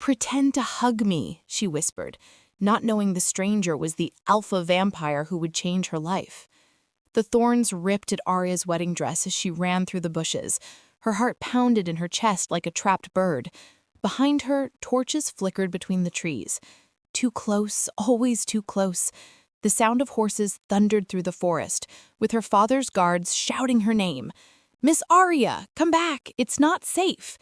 "Pretend to hug me," she whispered, not knowing the stranger was the alpha vampire who would change her life. The thorns ripped at Aria's wedding dress as she ran through the bushes. Her heart pounded in her chest like a trapped bird. Behind her, torches flickered between the trees. Too close, always too close. The sound of horses thundered through the forest, with her father's guards shouting her name. "Miss Aria, come back! It's not safe!"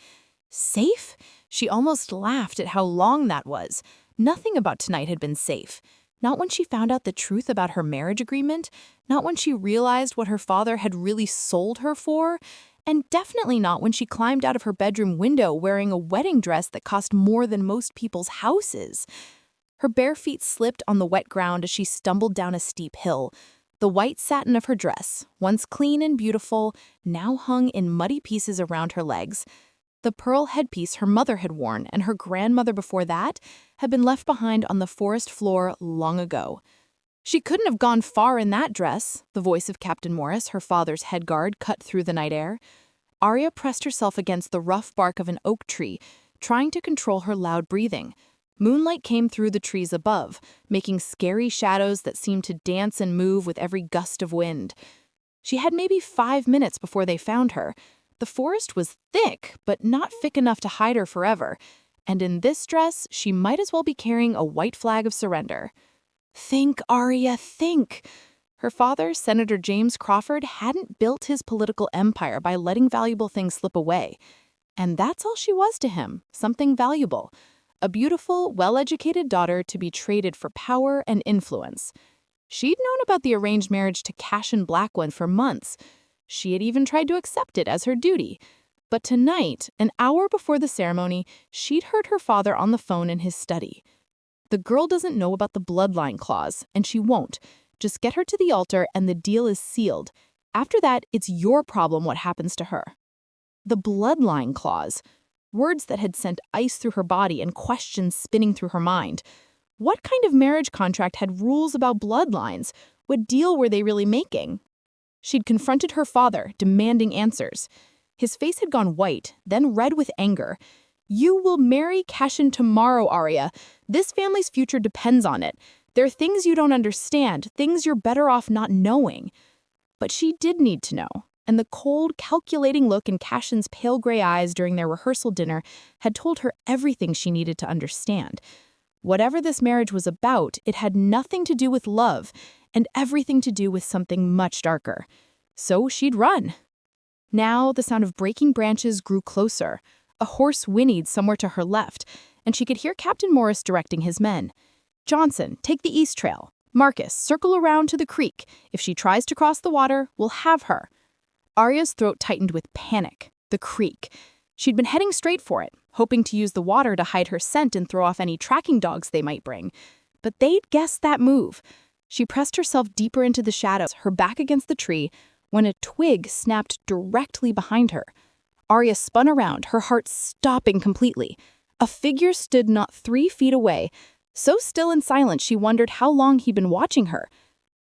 Safe? She almost laughed at how long that was. Nothing about tonight had been safe. Not when she found out the truth about her marriage agreement, not when she realized what her father had really sold her for, and definitely not when she climbed out of her bedroom window wearing a wedding dress that cost more than most people's houses. Her bare feet slipped on the wet ground as she stumbled down a steep hill. The white satin of her dress, once clean and beautiful, now hung in muddy pieces around her legs. The pearl headpiece her mother had worn and her grandmother before that had been left behind on the forest floor long ago. She couldn't have gone far in that dress, the voice of Captain Morris, her father's head guard, cut through the night air. Aria pressed herself against the rough bark of an oak tree, trying to control her loud breathing. Moonlight came through the trees above, making scary shadows that seemed to dance and move with every gust of wind. She had maybe 5 minutes before they found her. The forest was thick, but not thick enough to hide her forever, and in this dress, she might as well be carrying a white flag of surrender. Think, Aria, think. Her father, Senator James Crawford, hadn't built his political empire by letting valuable things slip away. And that's all she was to him, something valuable. A beautiful, well-educated daughter to be traded for power and influence. She'd known about the arranged marriage to Cashin Blackwood for months. She had even tried to accept it as her duty. But tonight, an hour before the ceremony, she'd heard her father on the phone in his study. The girl doesn't know about the bloodline clause, and she won't. Just get her to the altar and the deal is sealed. After that, it's your problem what happens to her. The bloodline clause. Words that had sent ice through her body and questions spinning through her mind. What kind of marriage contract had rules about bloodlines? What deal were they really making? She'd confronted her father, demanding answers. His face had gone white, then red with anger. "You will marry Cashin tomorrow, Aria. This family's future depends on it. There are things you don't understand, things you're better off not knowing." But she did need to know, and the cold, calculating look in Cashin's pale gray eyes during their rehearsal dinner had told her everything she needed to understand. Whatever this marriage was about, it had nothing to do with love, and everything to do with something much darker. So she'd run. Now the sound of breaking branches grew closer. A horse whinnied somewhere to her left, and she could hear Captain Morris directing his men. "Johnson, take the east trail. Marcus, circle around to the creek. If she tries to cross the water, we'll have her." Aria's throat tightened with panic. The creek. She'd been heading straight for it, hoping to use the water to hide her scent and throw off any tracking dogs they might bring. But they'd guessed that move. She pressed herself deeper into the shadows, her back against the tree, when a twig snapped directly behind her. Aria spun around, her heart stopping completely. A figure stood not 3 feet away, so still and silent she wondered how long he'd been watching her.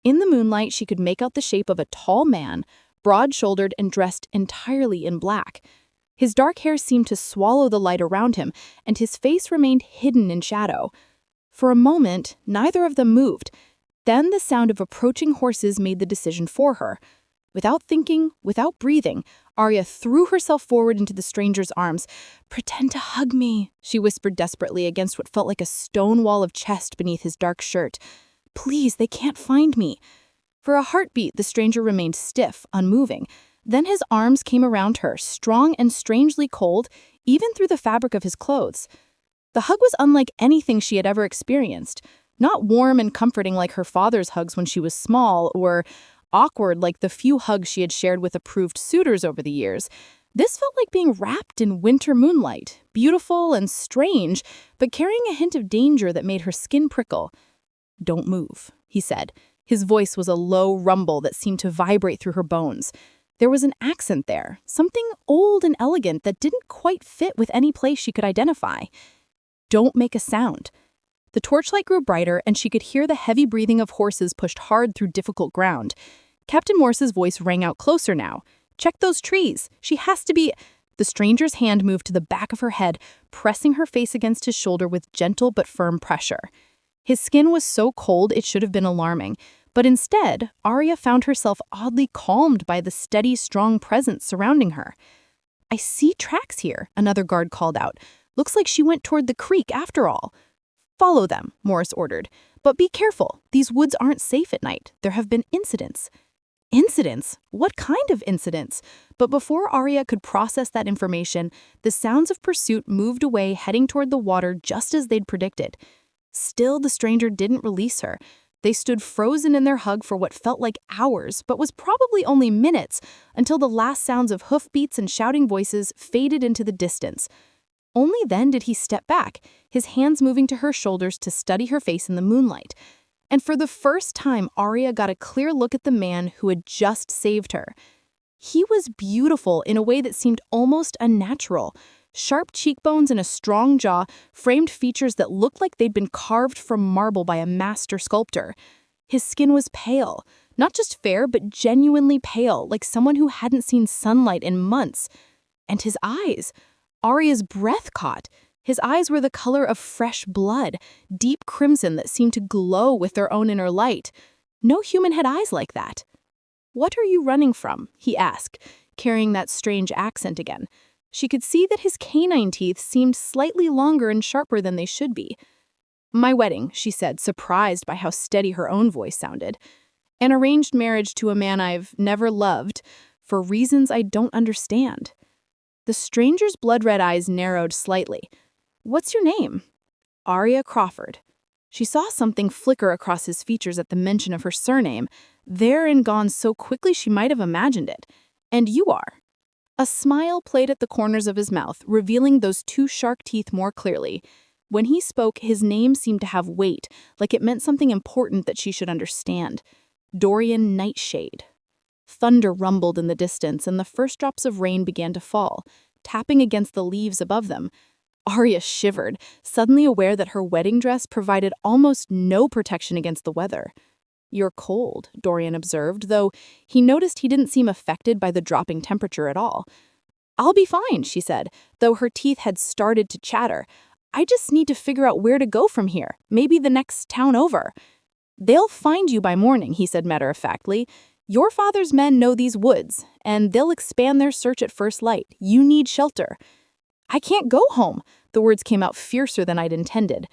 In the moonlight, she could make out the shape of a tall man, broad-shouldered and dressed entirely in black. His dark hair seemed to swallow the light around him, and his face remained hidden in shadow. For a moment, neither of them moved. Then the sound of approaching horses made the decision for her. Without thinking, without breathing, Aria threw herself forward into the stranger's arms. "Pretend to hug me," she whispered desperately against what felt like a stone wall of chest beneath his dark shirt. "Please, they can't find me." For a heartbeat, the stranger remained stiff, unmoving. Then his arms came around her, strong and strangely cold, even through the fabric of his clothes. The hug was unlike anything she had ever experienced. Not warm and comforting like her father's hugs when she was small, or awkward like the few hugs she had shared with approved suitors over the years. This felt like being wrapped in winter moonlight, beautiful and strange, but carrying a hint of danger that made her skin prickle. "Don't move," he said. His voice was a low rumble that seemed to vibrate through her bones. There was an accent there, something old and elegant that didn't quite fit with any place she could identify. "Don't make a sound." The torchlight grew brighter, and she could hear the heavy breathing of horses pushed hard through difficult ground. Captain Morse's voice rang out closer now. "Check those trees. She has to be—" The stranger's hand moved to the back of her head, pressing her face against his shoulder with gentle but firm pressure. His skin was so cold it should have been alarming, but instead, Aria found herself oddly calmed by the steady, strong presence surrounding her. "I see tracks here," another guard called out. "Looks like she went toward the creek after all." "Follow them," Morris ordered. "But be careful. These woods aren't safe at night. There have been incidents." Incidents? What kind of incidents? But before Aria could process that information, the sounds of pursuit moved away, heading toward the water just as they'd predicted. Still, the stranger didn't release her. They stood frozen in their hug for what felt like hours, but was probably only minutes, until the last sounds of hoofbeats and shouting voices faded into the distance. Only then did he step back, his hands moving to her shoulders to study her face in the moonlight. And for the first time, Aria got a clear look at the man who had just saved her. He was beautiful in a way that seemed almost unnatural. Sharp cheekbones and a strong jaw framed features that looked like they'd been carved from marble by a master sculptor. His skin was pale, not just fair, but genuinely pale, like someone who hadn't seen sunlight in months. And his eyes, Aria's breath caught. His eyes were the color of fresh blood, deep crimson that seemed to glow with their own inner light. No human had eyes like that. "What are you running from?" he asked, carrying that strange accent again. She could see that his canine teeth seemed slightly longer and sharper than they should be. "My wedding," she said, surprised by how steady her own voice sounded. "An arranged marriage to a man I've never loved, for reasons I don't understand." The stranger's blood-red eyes narrowed slightly. "What's your name?" "Aria Crawford." She saw something flicker across his features at the mention of her surname, there and gone so quickly she might have imagined it. "And you are?" A smile played at the corners of his mouth, revealing those two shark teeth more clearly. When he spoke, his name seemed to have weight, like it meant something important that she should understand. Dorian Nightshade. Thunder rumbled in the distance, and the first drops of rain began to fall, tapping against the leaves above them. Aria shivered, suddenly aware that her wedding dress provided almost no protection against the weather. "You're cold," Dorian observed, though he noticed he didn't seem affected by the dropping temperature at all. "I'll be fine," she said, though her teeth had started to chatter. "I just need to figure out where to go from here, maybe the next town over." "They'll find you by morning," he said matter-of-factly. "Your father's men know these woods, and they'll expand their search at first light. You need shelter." "I can't go home." The words came out fiercer than I'd intended.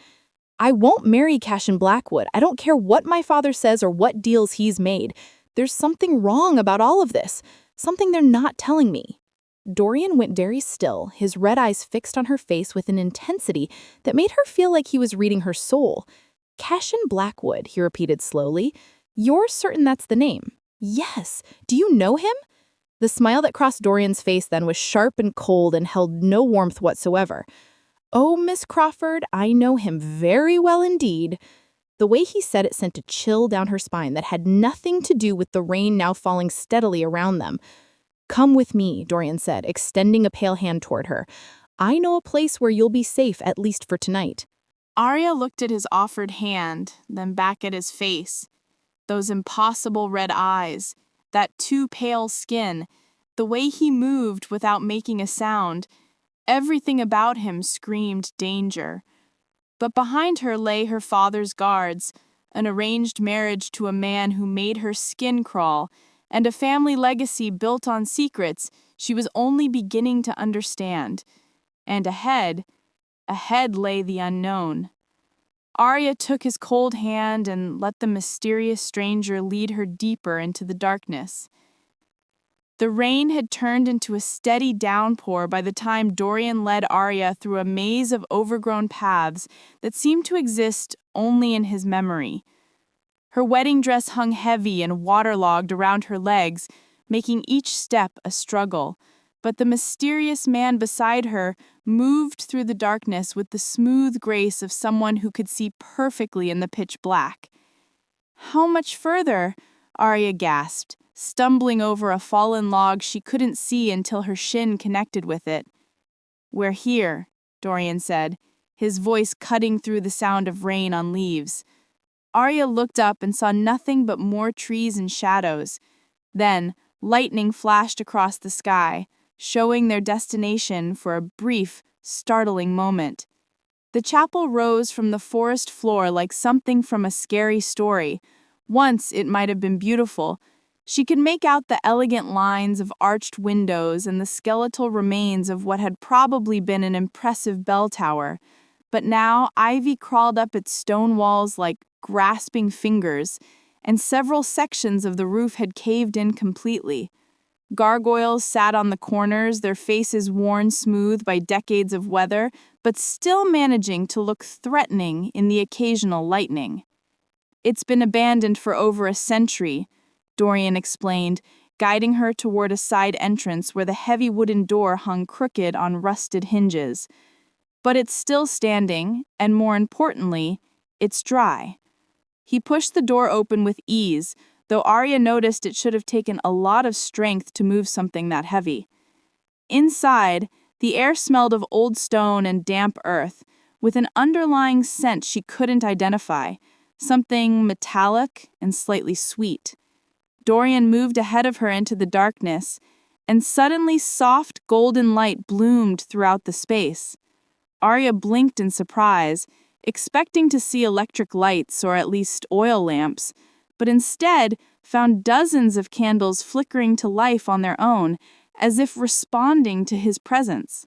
"I won't marry Cashin Blackwood. I don't care what my father says or what deals he's made. There's something wrong about all of this, something they're not telling me." Dorian went very still, his red eyes fixed on her face with an intensity that made her feel like he was reading her soul. "Cashin Blackwood," he repeated slowly. "You're certain that's the name?" "Yes. Do you know him?" The smile that crossed Dorian's face then was sharp and cold and held no warmth whatsoever. "Oh, Miss Crawford, I know him very well indeed." The way he said it sent a chill down her spine that had nothing to do with the rain now falling steadily around them. "Come with me," Dorian said, extending a pale hand toward her. "I know a place where you'll be safe, at least for tonight." Aria looked at his offered hand, then back at his face. Those impossible red eyes, that too pale skin, the way he moved without making a sound, everything about him screamed danger. But behind her lay her father's guards, an arranged marriage to a man who made her skin crawl, and a family legacy built on secrets she was only beginning to understand. And ahead lay the unknown. Aria took his cold hand and let the mysterious stranger lead her deeper into the darkness. The rain had turned into a steady downpour by the time Dorian led Aria through a maze of overgrown paths that seemed to exist only in his memory. Her wedding dress hung heavy and waterlogged around her legs, making each step a struggle, but the mysterious man beside her moved through the darkness with the smooth grace of someone who could see perfectly in the pitch black. "How much further?" Aria gasped, stumbling over a fallen log she couldn't see until her shin connected with it. "We're here," Dorian said, his voice cutting through the sound of rain on leaves. Aria looked up and saw nothing but more trees and shadows. Then, lightning flashed across the sky, showing their destination for a brief, startling moment. The chapel rose from the forest floor like something from a scary story. Once it might have been beautiful. She could make out the elegant lines of arched windows and the skeletal remains of what had probably been an impressive bell tower. But now ivy crawled up its stone walls like grasping fingers, and several sections of the roof had caved in completely. Gargoyles sat on the corners, their faces worn smooth by decades of weather, but still managing to look threatening in the occasional lightning. "It's been abandoned for over a century," Dorian explained, guiding her toward a side entrance where the heavy wooden door hung crooked on rusted hinges. "But it's still standing, and more importantly, it's dry." He pushed the door open with ease, though Aria noticed it should have taken a lot of strength to move something that heavy. Inside, the air smelled of old stone and damp earth, with an underlying scent she couldn't identify, something metallic and slightly sweet. Dorian moved ahead of her into the darkness, and suddenly soft golden light bloomed throughout the space. Aria blinked in surprise, expecting to see electric lights or at least oil lamps, but instead found dozens of candles flickering to life on their own, as if responding to his presence.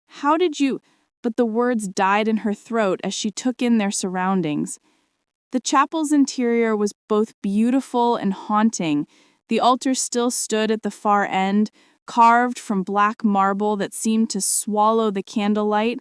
"How did you—" But the words died in her throat as she took in their surroundings. The chapel's interior was both beautiful and haunting. The altar still stood at the far end, carved from black marble that seemed to swallow the candlelight.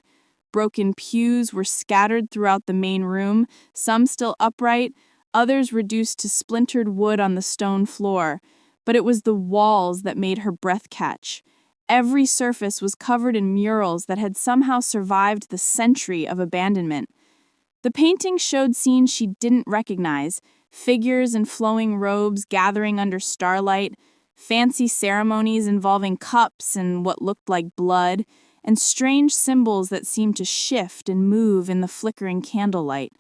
Broken pews were scattered throughout the main room, some still upright, others reduced to splintered wood on the stone floor. But it was the walls that made her breath catch. Every surface was covered in murals that had somehow survived the century of abandonment. The paintings showed scenes she didn't recognize, figures in flowing robes gathering under starlight, fancy ceremonies involving cups and what looked like blood, and strange symbols that seemed to shift and move in the flickering candlelight.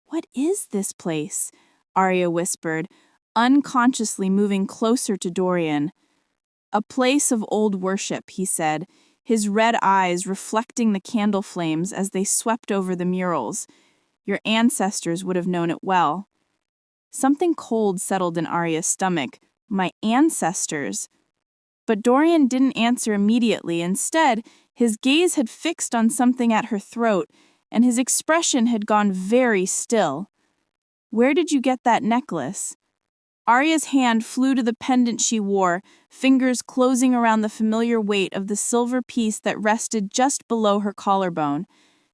"What is this place?" Aria whispered, unconsciously moving closer to Dorian. "A place of old worship," he said, his red eyes reflecting the candle flames as they swept over the murals. "Your ancestors would have known it well." Something cold settled in Aria's stomach. My ancestors? But Dorian didn't answer immediately. Instead, his gaze had fixed on something at her throat, and his expression had gone very still. "Where did you get that necklace?" Aria's hand flew to the pendant she wore, fingers closing around the familiar weight of the silver piece that rested just below her collarbone.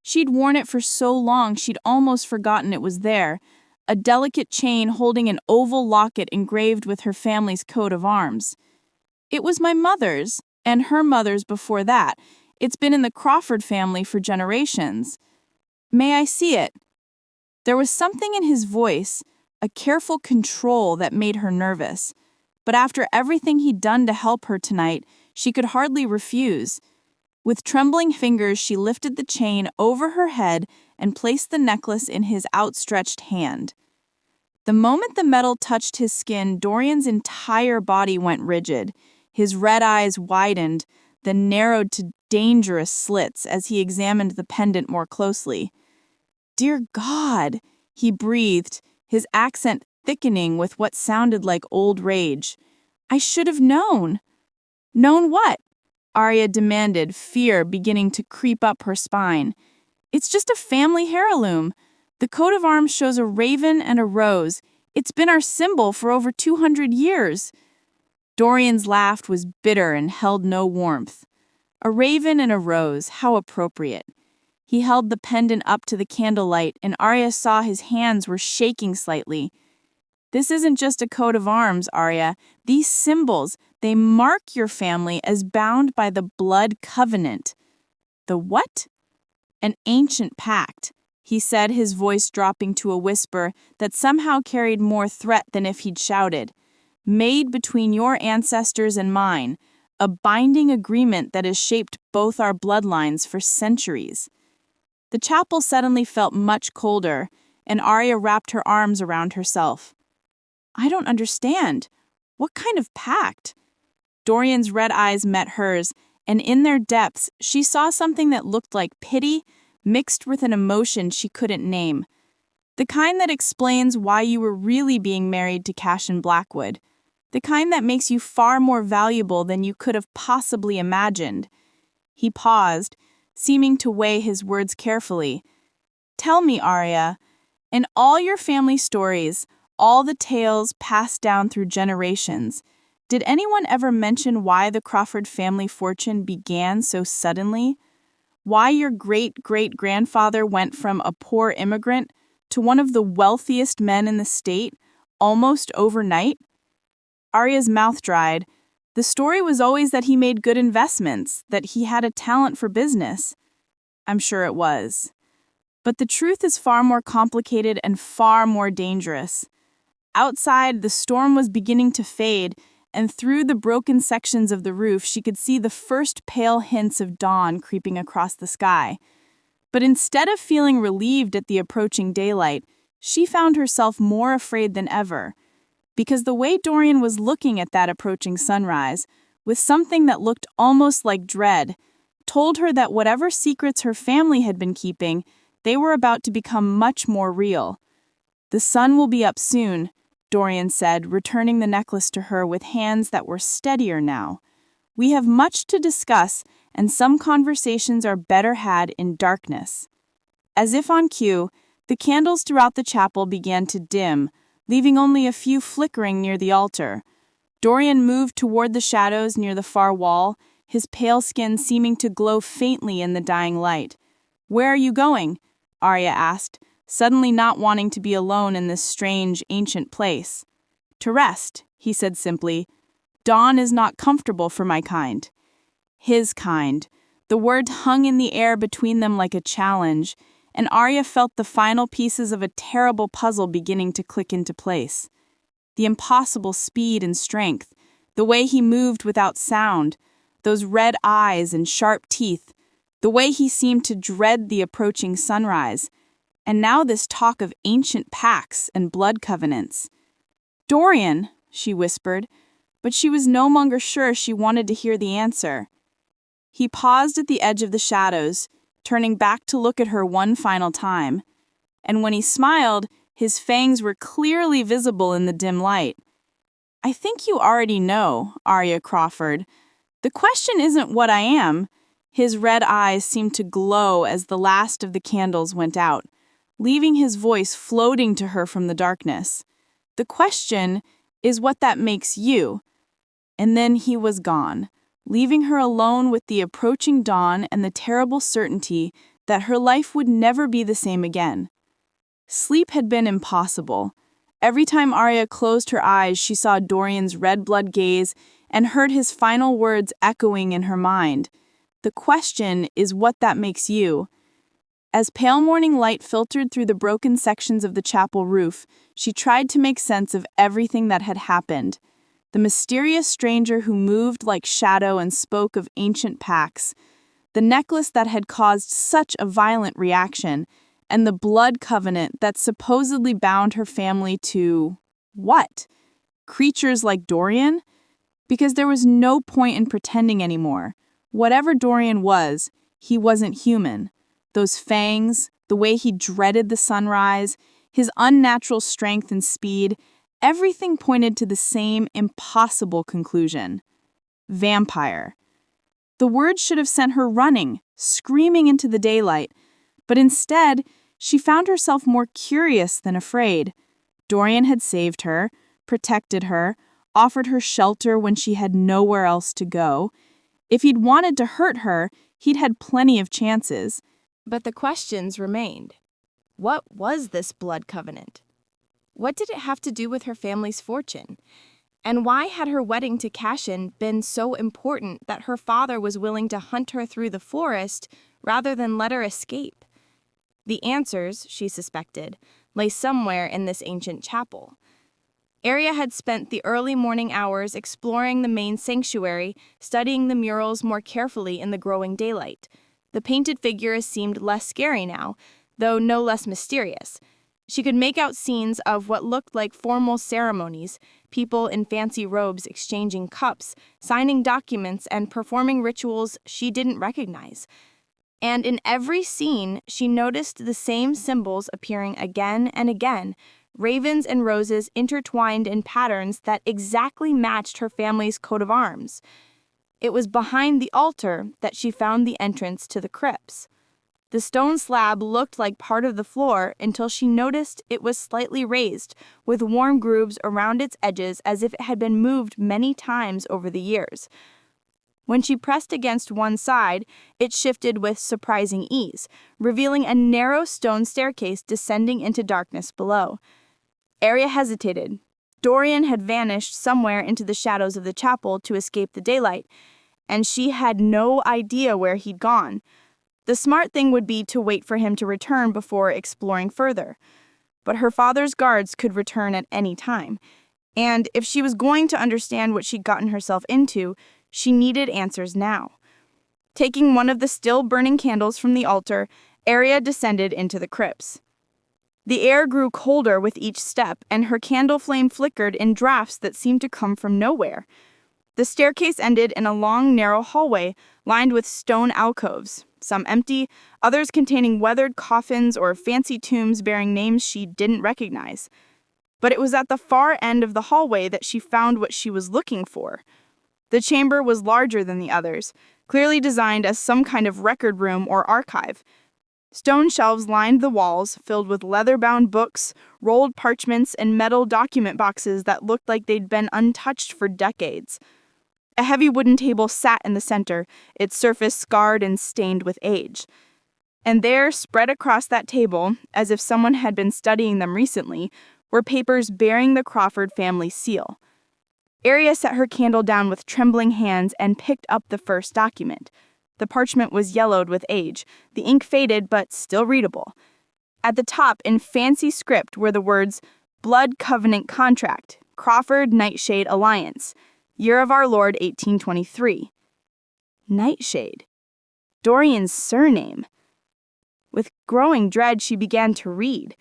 She'd worn it for so long she'd almost forgotten it was there, a delicate chain holding an oval locket engraved with her family's coat of arms. "It was my mother's, and her mother's before that. It's been in the Crawford family for generations." "May I see it?" There was something in his voice, a careful control that made her nervous. But after everything he'd done to help her tonight, she could hardly refuse. With trembling fingers, she lifted the chain over her head and placed the necklace in his outstretched hand. The moment the metal touched his skin, Dorian's entire body went rigid. His red eyes widened, then narrowed to dangerous slits as he examined the pendant more closely. "Dear God," he breathed, his accent thickening with what sounded like old rage. "I should have known." "Known what?" Aria demanded, fear beginning to creep up her spine. "It's just a family heirloom. The coat of arms shows a raven and a rose. It's been our symbol for over 200 years. Dorian's laugh was bitter and held no warmth. A raven and a rose, how appropriate. He held the pendant up to the candlelight, and Aria saw his hands were shaking slightly. "This isn't just a coat of arms, Aria. These symbols, they mark your family as bound by the blood covenant." "The what?" "An ancient pact," he said, his voice dropping to a whisper that somehow carried more threat than if he'd shouted. "Made between your ancestors and mine, a binding agreement that has shaped both our bloodlines for centuries." The chapel suddenly felt much colder, and Aria wrapped her arms around herself. "I don't understand. What kind of pact?" Dorian's red eyes met hers, and in their depths, she saw something that looked like pity mixed with an emotion she couldn't name. The kind that explains why you were really being married to Cashin Blackwood. The kind that makes you far more valuable than you could have possibly imagined. He paused, seeming to weigh his words carefully. Tell me, Aria, in all your family stories, all the tales passed down through generations, did anyone ever mention why the Crawford family fortune began so suddenly? Why your great-great-grandfather went from a poor immigrant to one of the wealthiest men in the state almost overnight? Aria's mouth dried. The story was always that he made good investments, that he had a talent for business. I'm sure it was. But the truth is far more complicated and far more dangerous. Outside, the storm was beginning to fade, and through the broken sections of the roof she could see the first pale hints of dawn creeping across the sky. But instead of feeling relieved at the approaching daylight, she found herself more afraid than ever, because the way Dorian was looking at that approaching sunrise, with something that looked almost like dread, told her that whatever secrets her family had been keeping, they were about to become much more real. "The sun will be up soon," Dorian said, returning the necklace to her with hands that were steadier now. "We have much to discuss, and some conversations are better had in darkness." As if on cue, the candles throughout the chapel began to dim, leaving only a few flickering near the altar. Dorian moved toward the shadows near the far wall, his pale skin seeming to glow faintly in the dying light. "Where are you going?" Aria asked, suddenly not wanting to be alone in this strange, ancient place. "To rest," he said simply. "Dawn is not comfortable for my kind." His kind. The word hung in the air between them like a challenge, and Aria felt the final pieces of a terrible puzzle beginning to click into place. The impossible speed and strength, the way he moved without sound, those red eyes and sharp teeth, the way he seemed to dread the approaching sunrise, and now this talk of ancient pacts and blood covenants. "Dorian," she whispered, but she was no longer sure she wanted to hear the answer. He paused at the edge of the shadows, turning back to look at her one final time, and when he smiled, his fangs were clearly visible in the dim light. "I think you already know, Aria Crawford. The question isn't what I am." His red eyes seemed to glow as the last of the candles went out, leaving his voice floating to her from the darkness. "The question is what that makes you." And then he was gone, leaving her alone with the approaching dawn and the terrible certainty that her life would never be the same again. Sleep had been impossible. Every time Aria closed her eyes, she saw Dorian's red-blood gaze and heard his final words echoing in her mind. "The question is what that makes you." As pale morning light filtered through the broken sections of the chapel roof, she tried to make sense of everything that had happened. The mysterious stranger who moved like shadow and spoke of ancient pacts, the necklace that had caused such a violent reaction, and the blood covenant that supposedly bound her family to... what? Creatures like Dorian? Because there was no point in pretending anymore. Whatever Dorian was, he wasn't human. Those fangs, the way he dreaded the sunrise, his unnatural strength and speed, everything pointed to the same impossible conclusion. Vampire. The word should have sent her running, screaming into the daylight, but instead, she found herself more curious than afraid. Dorian had saved her, protected her, offered her shelter when she had nowhere else to go. If he'd wanted to hurt her, he'd had plenty of chances. But the questions remained. What was this blood covenant? What did it have to do with her family's fortune? And why had her wedding to Cashin been so important that her father was willing to hunt her through the forest rather than let her escape? The answers, she suspected, lay somewhere in this ancient chapel. Aria had spent the early morning hours exploring the main sanctuary, studying the murals more carefully in the growing daylight. The painted figures seemed less scary now, though no less mysterious. She could make out scenes of what looked like formal ceremonies, people in fancy robes exchanging cups, signing documents, and performing rituals she didn't recognize. And in every scene, she noticed the same symbols appearing again and again, ravens and roses intertwined in patterns that exactly matched her family's coat of arms. It was behind the altar that she found the entrance to the crypts. The stone slab looked like part of the floor until she noticed it was slightly raised, with warm grooves around its edges as if it had been moved many times over the years. When she pressed against one side, it shifted with surprising ease, revealing a narrow stone staircase descending into darkness below. Aria hesitated. Dorian had vanished somewhere into the shadows of the chapel to escape the daylight, and she had no idea where he'd gone. The smart thing would be to wait for him to return before exploring further. But her father's guards could return at any time, and if she was going to understand what she'd gotten herself into, she needed answers now. Taking one of the still burning candles from the altar, Aria descended into the crypts. The air grew colder with each step, and her candle flame flickered in drafts that seemed to come from nowhere. The staircase ended in a long, narrow hallway lined with stone alcoves, some empty, others containing weathered coffins or fancy tombs bearing names she didn't recognize. But it was at the far end of the hallway that she found what she was looking for. The chamber was larger than the others, clearly designed as some kind of record room or archive. Stone shelves lined the walls, filled with leather-bound books, rolled parchments, and metal document boxes that looked like they'd been untouched for decades. A heavy wooden table sat in the center, its surface scarred and stained with age. And there, spread across that table, as if someone had been studying them recently, were papers bearing the Crawford family seal. Aria set her candle down with trembling hands and picked up the first document. The parchment was yellowed with age, the ink faded but still readable. At the top, in fancy script, were the words, Blood Covenant Contract, Crawford Nightshade Alliance, Year of Our Lord 1823. Nightshade. Dorian's surname. With growing dread, she began to read.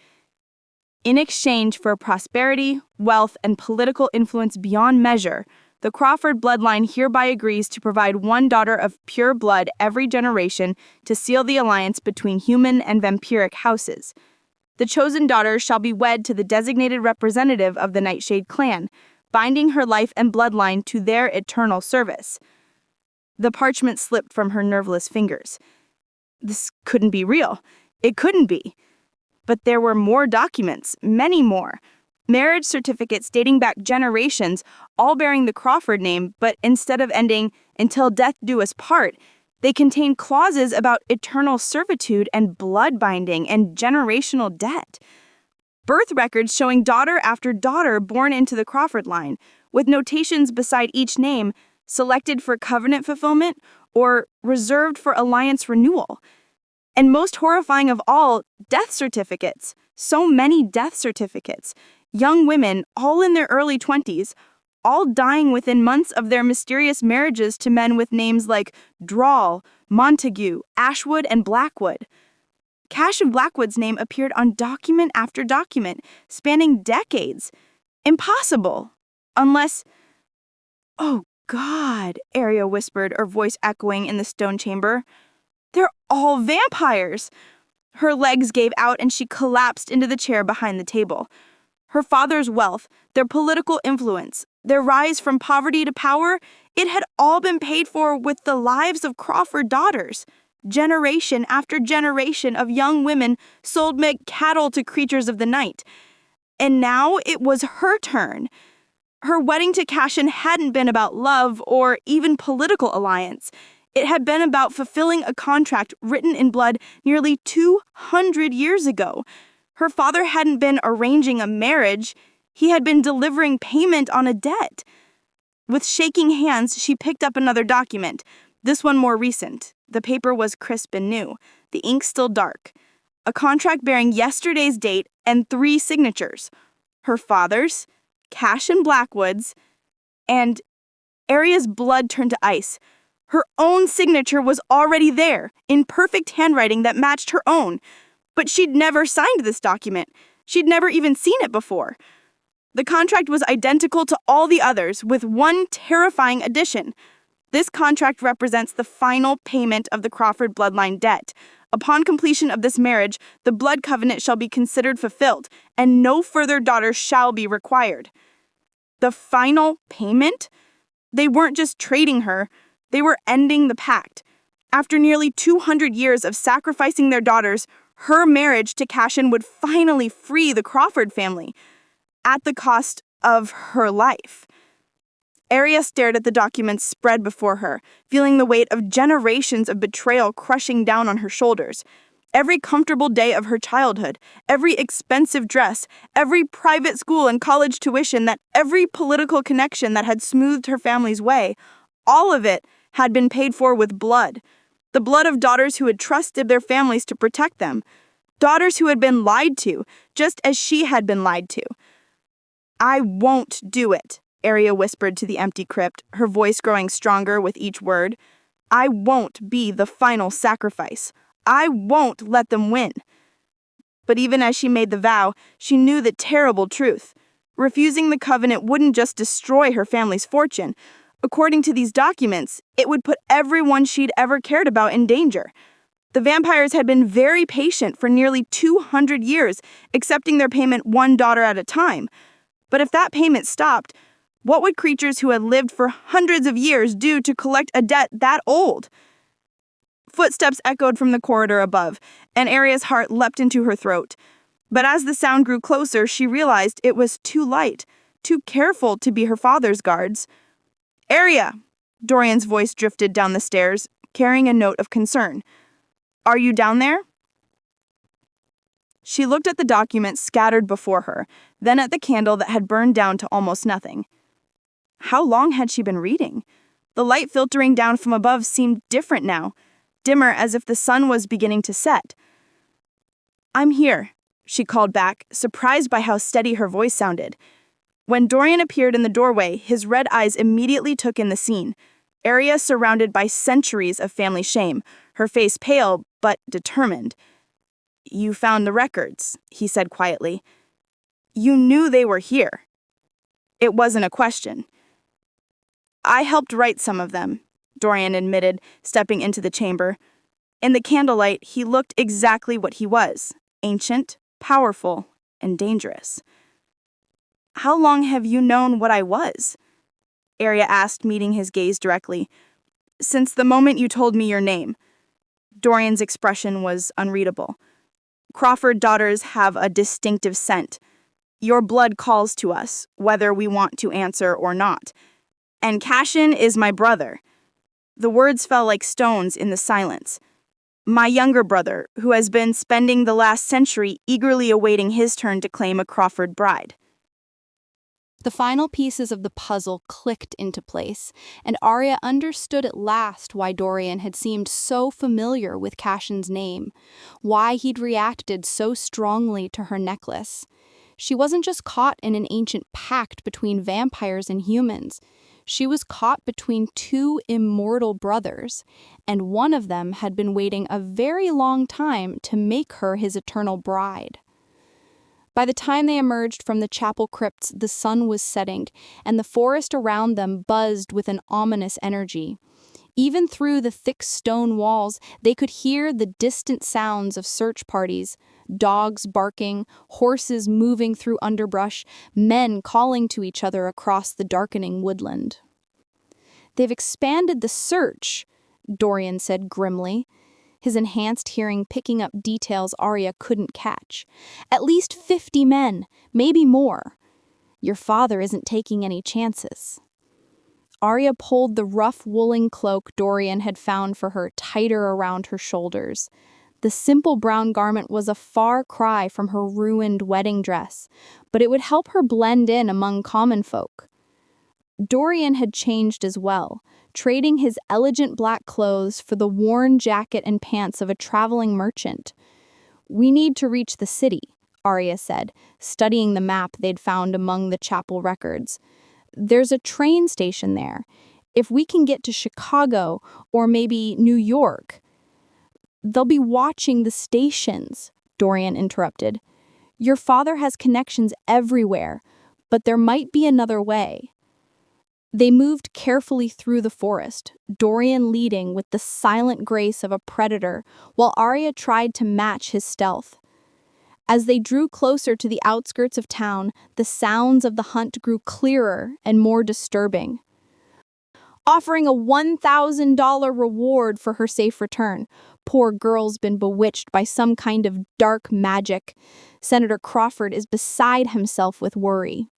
In exchange for prosperity, wealth, and political influence beyond measure, the Crawford bloodline hereby agrees to provide one daughter of pure blood every generation to seal the alliance between human and vampiric houses. The chosen daughter shall be wed to the designated representative of the Nightshade clan, binding her life and bloodline to their eternal service. The parchment slipped from her nerveless fingers. This couldn't be real. It couldn't be. But there were more documents, many more. Marriage certificates dating back generations, all bearing the Crawford name, but instead of ending, "Until death do us part," they contained clauses about eternal servitude and blood binding and generational debt. Birth records showing daughter after daughter born into the Crawford line, with notations beside each name, selected for covenant fulfillment or reserved for alliance renewal. And most horrifying of all, death certificates. So many death certificates. Young women, all in their early 20s, all dying within months of their mysterious marriages to men with names like Drawl, Montague, Ashwood, and Blackwood. Cash of Blackwood's name appeared on document after document, spanning decades. Impossible. Unless... "Oh, God," Aria whispered, her voice echoing in the stone chamber. "They're all vampires!" Her legs gave out and she collapsed into the chair behind the table. Her father's wealth, their political influence, their rise from poverty to power, it had all been paid for with the lives of Crawford daughters. Generation after generation of young women sold like cattle to creatures of the night. And now it was her turn. Her wedding to Cashin hadn't been about love or even political alliance. It had been about fulfilling a contract written in blood nearly 200 years ago. Her father hadn't been arranging a marriage. He had been delivering payment on a debt. With shaking hands, she picked up another document, this one more recent. The paper was crisp and new, the ink still dark. A contract bearing yesterday's date and 3 signatures. Her father's, Cash and Blackwood's, and Aria's blood turned to ice. Her own signature was already there, in perfect handwriting that matched her own. But she'd never signed this document. She'd never even seen it before. The contract was identical to all the others, with one terrifying addition. This contract represents the final payment of the Crawford bloodline debt. Upon completion of this marriage, the blood covenant shall be considered fulfilled, and no further daughters shall be required. The final payment? They weren't just trading her, they were ending the pact. After nearly 200 years of sacrificing their daughters, her marriage to Cashin would finally free the Crawford family, at the cost of her life. Aria stared at the documents spread before her, feeling the weight of generations of betrayal crushing down on her shoulders. Every comfortable day of her childhood, every expensive dress, every private school and college tuition, that every political connection that had smoothed her family's way, all of it had been paid for with blood. The blood of daughters who had trusted their families to protect them. Daughters who had been lied to, just as she had been lied to. "I won't do it," Aria whispered to the empty crypt, her voice growing stronger with each word. "I won't be the final sacrifice. I won't let them win." But even as she made the vow, she knew the terrible truth. Refusing the covenant wouldn't just destroy her family's fortune. According to these documents, it would put everyone she'd ever cared about in danger. The vampires had been very patient for nearly 200 years, accepting their payment one daughter at a time. But if that payment stopped, what would creatures who had lived for hundreds of years do to collect a debt that old? Footsteps echoed from the corridor above, and Aria's heart leapt into her throat. But as the sound grew closer, she realized it was too light, too careful to be her father's guards. "Aria!" Dorian's voice drifted down the stairs, carrying a note of concern. "Are you down there?" She looked at the documents scattered before her, then at the candle that had burned down to almost nothing. How long had she been reading? The light filtering down from above seemed different now, dimmer as if the sun was beginning to set. "I'm here," she called back, surprised by how steady her voice sounded. When Dorian appeared in the doorway, his red eyes immediately took in the scene. Aria surrounded by centuries of family shame, her face pale but determined. "You found the records," he said quietly. "You knew they were here." It wasn't a question. "I helped write some of them," Dorian admitted, stepping into the chamber. In the candlelight, he looked exactly what he was: ancient, powerful, and dangerous. "How long have you known what I was?" Aria asked, meeting his gaze directly. "Since the moment you told me your name." Dorian's expression was unreadable. "Crawford daughters have a distinctive scent. Your blood calls to us, whether we want to answer or not. And Cashin is my brother." The words fell like stones in the silence. "My younger brother, who has been spending the last century eagerly awaiting his turn to claim a Crawford bride." The final pieces of the puzzle clicked into place, and Aria understood at last why Dorian had seemed so familiar with Cashin's name, why he'd reacted so strongly to her necklace. She wasn't just caught in an ancient pact between vampires and humans. She was caught between two immortal brothers, and one of them had been waiting a very long time to make her his eternal bride. By the time they emerged from the chapel crypts, the sun was setting, and the forest around them buzzed with an ominous energy. Even through the thick stone walls, they could hear the distant sounds of search parties, dogs barking, horses moving through underbrush, men calling to each other across the darkening woodland. "They've expanded the search," Dorian said grimly, his enhanced hearing picking up details Aria couldn't catch. "At least 50 men, maybe more. Your father isn't taking any chances." Aria pulled the rough woolen cloak Dorian had found for her tighter around her shoulders. The simple brown garment was a far cry from her ruined wedding dress, but it would help her blend in among common folk. Dorian had changed as well, trading his elegant black clothes for the worn jacket and pants of a traveling merchant. "We need to reach the city," Aria said, studying the map they'd found among the chapel records. "There's a train station there. If we can get to Chicago or maybe New York." "They'll be watching the stations," Dorian interrupted. Your father has connections everywhere, but there might be another way. They moved carefully through the forest, Dorian leading with the silent grace of a predator, while Aria tried to match his stealth. As they drew closer to the outskirts of town, the sounds of the hunt grew clearer and more disturbing. Offering a $1,000 reward for her safe return. Poor girl's been bewitched by some kind of dark magic. Senator Crawford is beside himself with worry.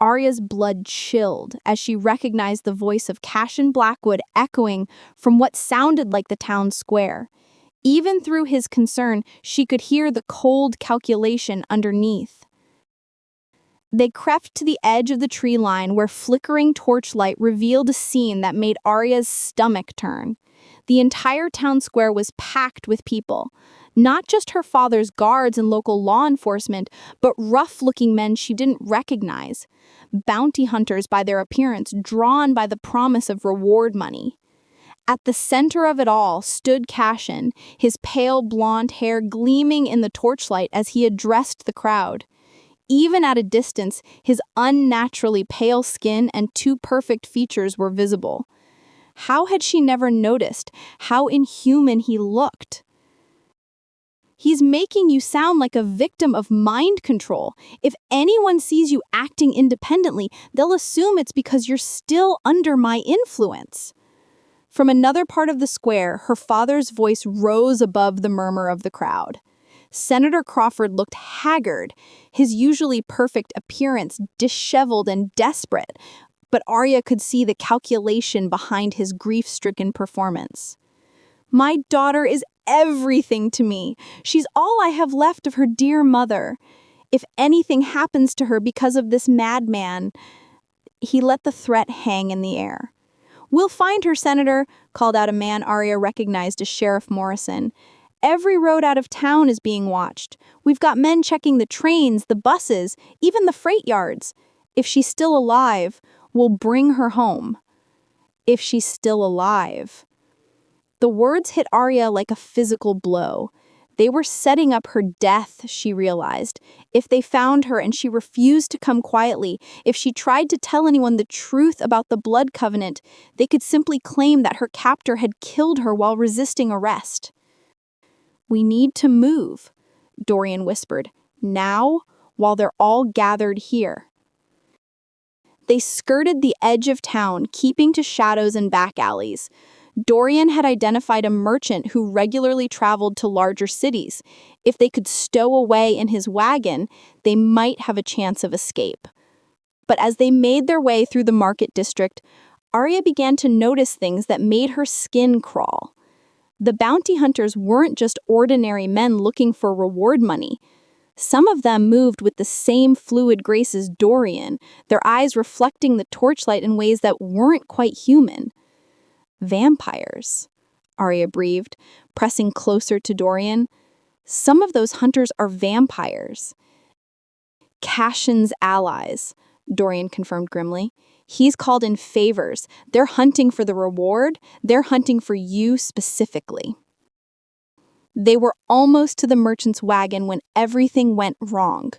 Aria's blood chilled as she recognized the voice of Cashin Blackwood echoing from what sounded like the town square. Even through his concern, she could hear the cold calculation underneath. They crept to the edge of the tree line where flickering torchlight revealed a scene that made Aria's stomach turn. The entire town square was packed with people. Not just her father's guards and local law enforcement, but rough-looking men she didn't recognize. Bounty hunters by their appearance, drawn by the promise of reward money. At the center of it all stood Cashin, his pale blonde hair gleaming in the torchlight as he addressed the crowd. Even at a distance, his unnaturally pale skin and two perfect features were visible. How had she never noticed how inhuman he looked? He's making you sound like a victim of mind control. If anyone sees you acting independently, they'll assume it's because you're still under my influence. From another part of the square, her father's voice rose above the murmur of the crowd. Senator Crawford looked haggard, his usually perfect appearance disheveled and desperate, but Aria could see the calculation behind his grief-stricken performance. My daughter is everything to me. She's all I have left of her dear mother. If anything happens to her because of this madman... He let the threat hang in the air. We'll find her, Senator, called out a man Aria recognized as Sheriff Morrison. Every road out of town is being watched. We've got men checking the trains, the buses, even the freight yards. If she's still alive, we'll bring her home. If she's still alive. The words hit Aria like a physical blow. They were setting up her death, she realized. If they found her and she refused to come quietly, if she tried to tell anyone the truth about the blood covenant, they could simply claim that her captor had killed her while resisting arrest. We need to move, Dorian whispered, now, while they're all gathered here. They skirted the edge of town, keeping to shadows and back alleys. Dorian had identified a merchant who regularly traveled to larger cities. If they could stow away in his wagon, they might have a chance of escape. But as they made their way through the market district, Aria began to notice things that made her skin crawl. The bounty hunters weren't just ordinary men looking for reward money. Some of them moved with the same fluid grace as Dorian, their eyes reflecting the torchlight in ways that weren't quite human. Vampires, Aria breathed, pressing closer to Dorian. Some of those hunters are vampires. Cashin's allies, Dorian confirmed grimly. He's called in favors. They're hunting for the reward. They're hunting for you specifically. They were almost to the merchant's wagon when everything went wrong.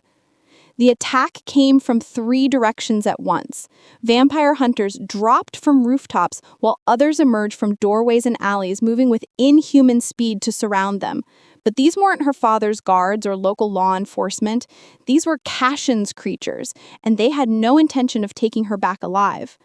The attack came from 3 directions at once. Vampire hunters dropped from rooftops while others emerged from doorways and alleys, moving with inhuman speed to surround them. But these weren't her father's guards or local law enforcement. These were Cashin's creatures, and they had no intention of taking her back alive.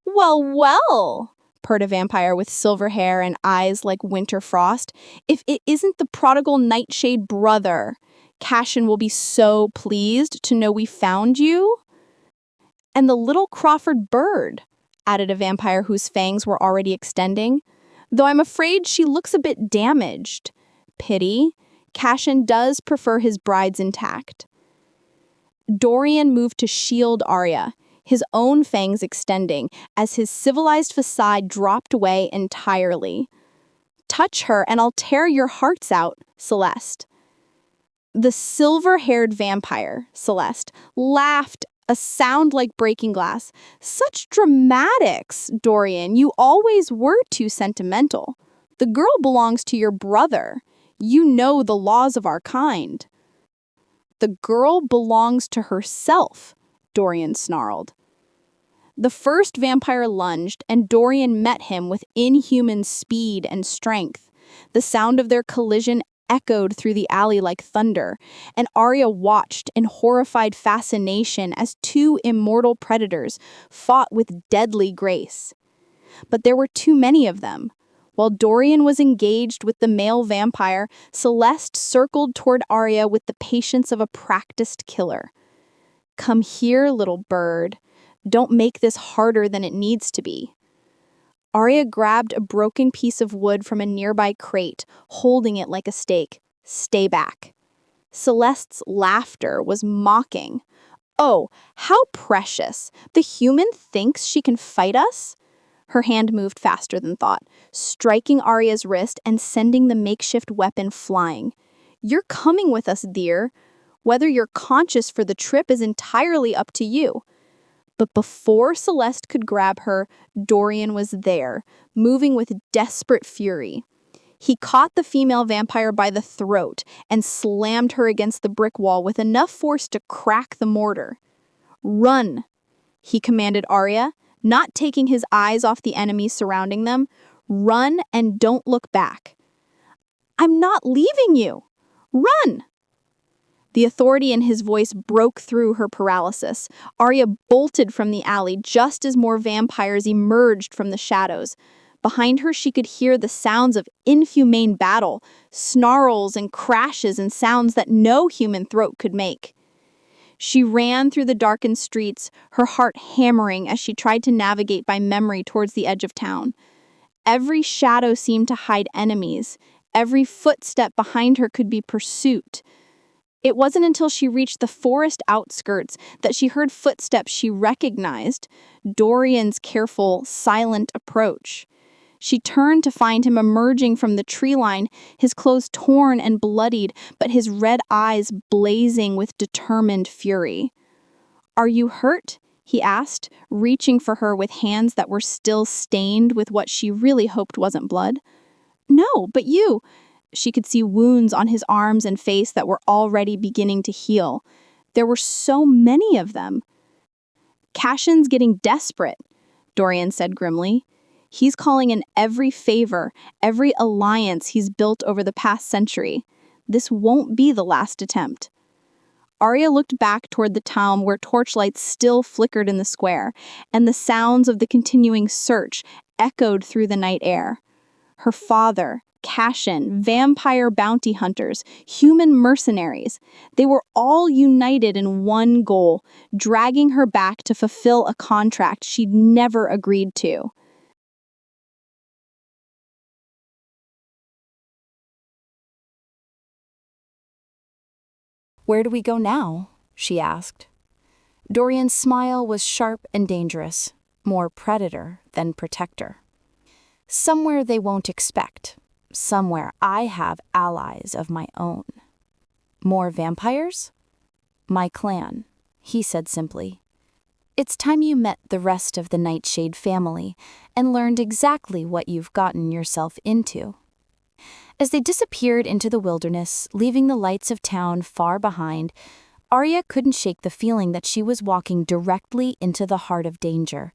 Well, well, purred a vampire with silver hair and eyes like winter frost. If it isn't the prodigal nightshade brother, Cashin will be so pleased to know we found you. And the little Crawford bird, added a vampire whose fangs were already extending. Though I'm afraid she looks a bit damaged. Pity. Cashin does prefer his brides intact. Dorian moved to shield Aria, his own fangs extending, as his civilized facade dropped away entirely. Touch her and I'll tear your hearts out, Celeste. The silver-haired vampire, Celeste, laughed, a sound like breaking glass. Such dramatics, Dorian. You always were too sentimental. The girl belongs to your brother. You know the laws of our kind. The girl belongs to herself, Dorian snarled. The first vampire lunged, and Dorian met him with inhuman speed and strength. The sound of their collision echoed through the alley like thunder, and Aria watched in horrified fascination as two immortal predators fought with deadly grace. But there were too many of them. While Dorian was engaged with the male vampire, Celeste circled toward Aria with the patience of a practiced killer. "Come here, little bird. Don't make this harder than it needs to be." Aria grabbed a broken piece of wood from a nearby crate, holding it like a stake. "Stay back." Celeste's laughter was mocking. "Oh, how precious. The human thinks she can fight us?" Her hand moved faster than thought, striking Aria's wrist and sending the makeshift weapon flying. "You're coming with us, dear. Whether you're conscious for the trip is entirely up to you." But before Celeste could grab her, Dorian was there, moving with desperate fury. He caught the female vampire by the throat and slammed her against the brick wall with enough force to crack the mortar. "Run," he commanded Aria, not taking his eyes off the enemies surrounding them. "Run and don't look back." "I'm not leaving you. Run!" The authority in his voice broke through her paralysis. Aria bolted from the alley just as more vampires emerged from the shadows. Behind her, she could hear the sounds of inhumane battle, snarls and crashes and sounds that no human throat could make. She ran through the darkened streets, her heart hammering as she tried to navigate by memory towards the edge of town. Every shadow seemed to hide enemies. Every footstep behind her could be pursuit. It wasn't until she reached the forest outskirts that she heard footsteps she recognized, Dorian's careful, silent approach. She turned to find him emerging from the tree line, his clothes torn and bloodied, but his red eyes blazing with determined fury. "Are you hurt?" he asked, reaching for her with hands that were still stained with what she really hoped wasn't blood. "No, but you..." She could see wounds on his arms and face that were already beginning to heal. There were so many of them. "Cashin's getting desperate," Dorian said grimly. "He's calling in every favor, every alliance he's built over the past century. This won't be the last attempt." Aria looked back toward the town where torchlights still flickered in the square, and the sounds of the continuing search echoed through the night air. Her father, Cashin, vampire bounty hunters, human mercenaries. They were all united in one goal, dragging her back to fulfill a contract she'd never agreed to. "Where do we go now?" she asked. Dorian's smile was sharp and dangerous, more predator than protector. "Somewhere they won't expect. Somewhere I have allies of my own." "More vampires?" "My clan," he said simply. "It's time you met the rest of the Nightshade family and learned exactly what you've gotten yourself into." As they disappeared into the wilderness, leaving the lights of town far behind, Aria couldn't shake the feeling that she was walking directly into the heart of danger.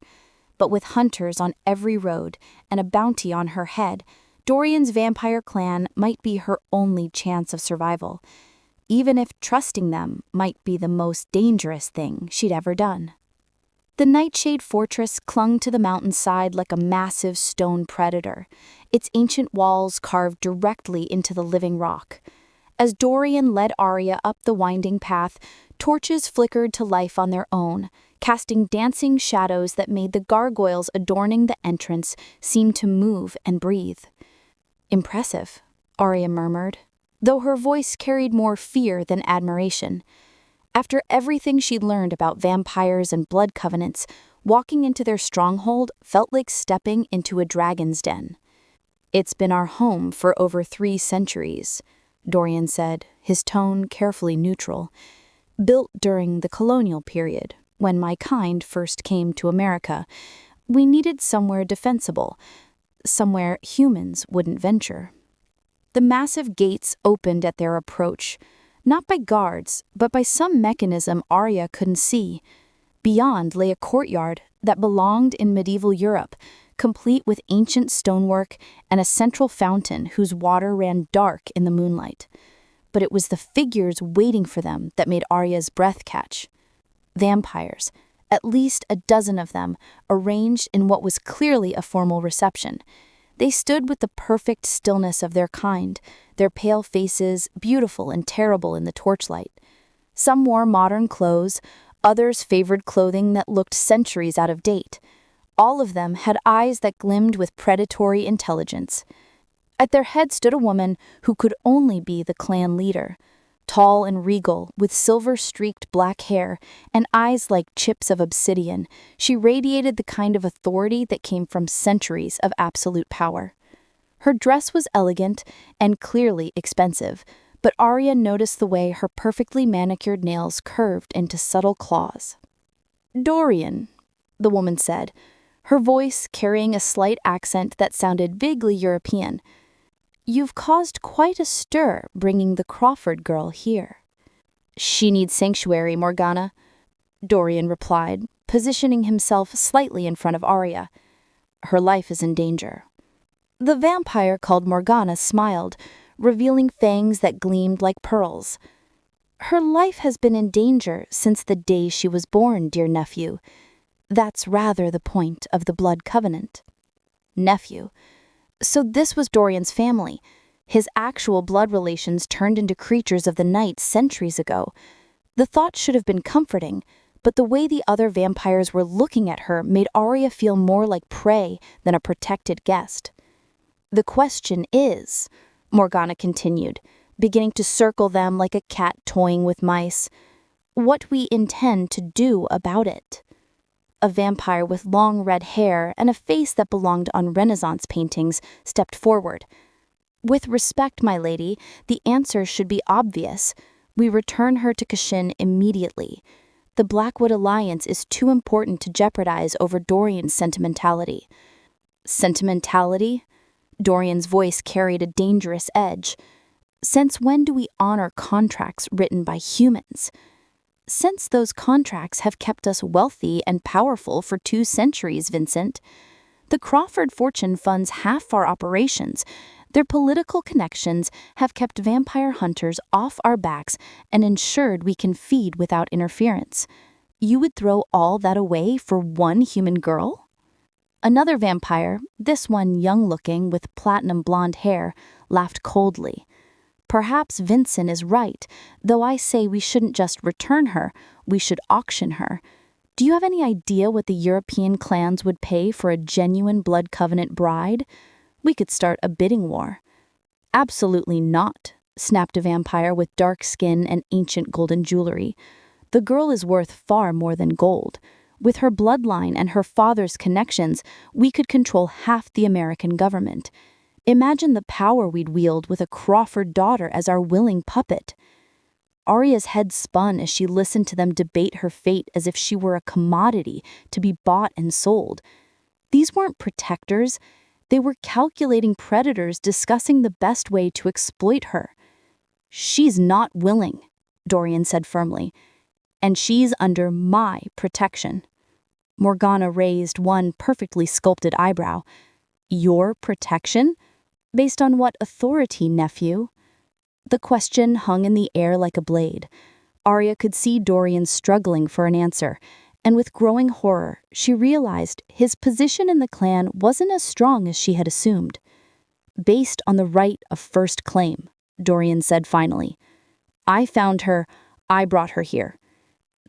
But with hunters on every road and a bounty on her head, Dorian's vampire clan might be her only chance of survival, even if trusting them might be the most dangerous thing she'd ever done. The Nightshade Fortress clung to the mountainside like a massive stone predator, its ancient walls carved directly into the living rock. As Dorian led Aria up the winding path, torches flickered to life on their own, casting dancing shadows that made the gargoyles adorning the entrance seem to move and breathe. "Impressive," Aria murmured, though her voice carried more fear than admiration. After everything she'd learned about vampires and blood covenants, walking into their stronghold felt like stepping into a dragon's den. "It's been our home for over 3 centuries, Dorian said, his tone carefully neutral. "Built during the colonial period, when my kind first came to America, we needed somewhere defensible, somewhere humans wouldn't venture." The massive gates opened at their approach. not by guards, but by some mechanism Aria couldn't see. Beyond lay a courtyard that belonged in medieval Europe, complete with ancient stonework and a central fountain whose water ran dark in the moonlight. But it was the figures waiting for them that made Aria's breath catch. Vampires, at least a dozen of them, arranged in what was clearly a formal reception. They stood with the perfect stillness of their kind, their pale faces beautiful and terrible in the torchlight. Some wore modern clothes, others favored clothing that looked centuries out of date. All of them had eyes that glimmed with predatory intelligence. At their head stood a woman who could only be the clan leader. Tall and regal, with silver-streaked black hair and eyes like chips of obsidian, she radiated the kind of authority that came from centuries of absolute power. Her dress was elegant and clearly expensive, but Aria noticed the way her perfectly manicured nails curved into subtle claws. "Dorian," the woman said, her voice carrying a slight accent that sounded vaguely European. "You've caused quite a stir bringing the Crawford girl here." "She needs sanctuary, Morgana," Dorian replied, positioning himself slightly in front of Aria. "Her life is in danger." The vampire called Morgana smiled, revealing fangs that gleamed like pearls. "Her life has been in danger since the day she was born, dear nephew. That's rather the point of the blood covenant." Nephew. So this was Dorian's family. His actual blood relations turned into creatures of the night centuries ago. The thought should have been comforting, but the way the other vampires were looking at her made Aria feel more like prey than a protected guest. "The question is," Morgana continued, beginning to circle them like a cat toying with mice, "what we intend to do about it." A vampire with long red hair and a face that belonged on Renaissance paintings stepped forward. "With respect, my lady, the answer should be obvious. We return her to Kashin immediately. The Blackwood Alliance is too important to jeopardize over Dorian's sentimentality." "Sentimentality?" Dorian's voice carried a dangerous edge. "Since when do we honor contracts written by humans?" "Since those contracts have kept us wealthy and powerful for 2 centuries, Vincent. The Crawford fortune funds half our operations. Their political connections have kept vampire hunters off our backs and ensured we can feed without interference. You would throw all that away for one human girl?" Another vampire, this one young-looking with platinum blonde hair, laughed coldly. "Perhaps Vincent is right, though I say we shouldn't just return her, we should auction her. Do you have any idea what the European clans would pay for a genuine blood covenant bride? We could start a bidding war." "Absolutely not," snapped a vampire with dark skin and ancient golden jewelry. "The girl is worth far more than gold. With her bloodline and her father's connections, we could control half the American government. Imagine the power we'd wield with a Crawford daughter as our willing puppet." Aria's head spun as she listened to them debate her fate as if she were a commodity to be bought and sold. These weren't protectors. They were calculating predators discussing the best way to exploit her. "She's not willing," Dorian said firmly, "and she's under my protection." Morgana raised one perfectly sculpted eyebrow. "Your protection? Based on what authority, nephew?" The question hung in the air like a blade. Aria could see Dorian struggling for an answer, and with growing horror, she realized his position in the clan wasn't as strong as she had assumed. "Based on the right of first claim," Dorian said finally. "I found her, I brought her here."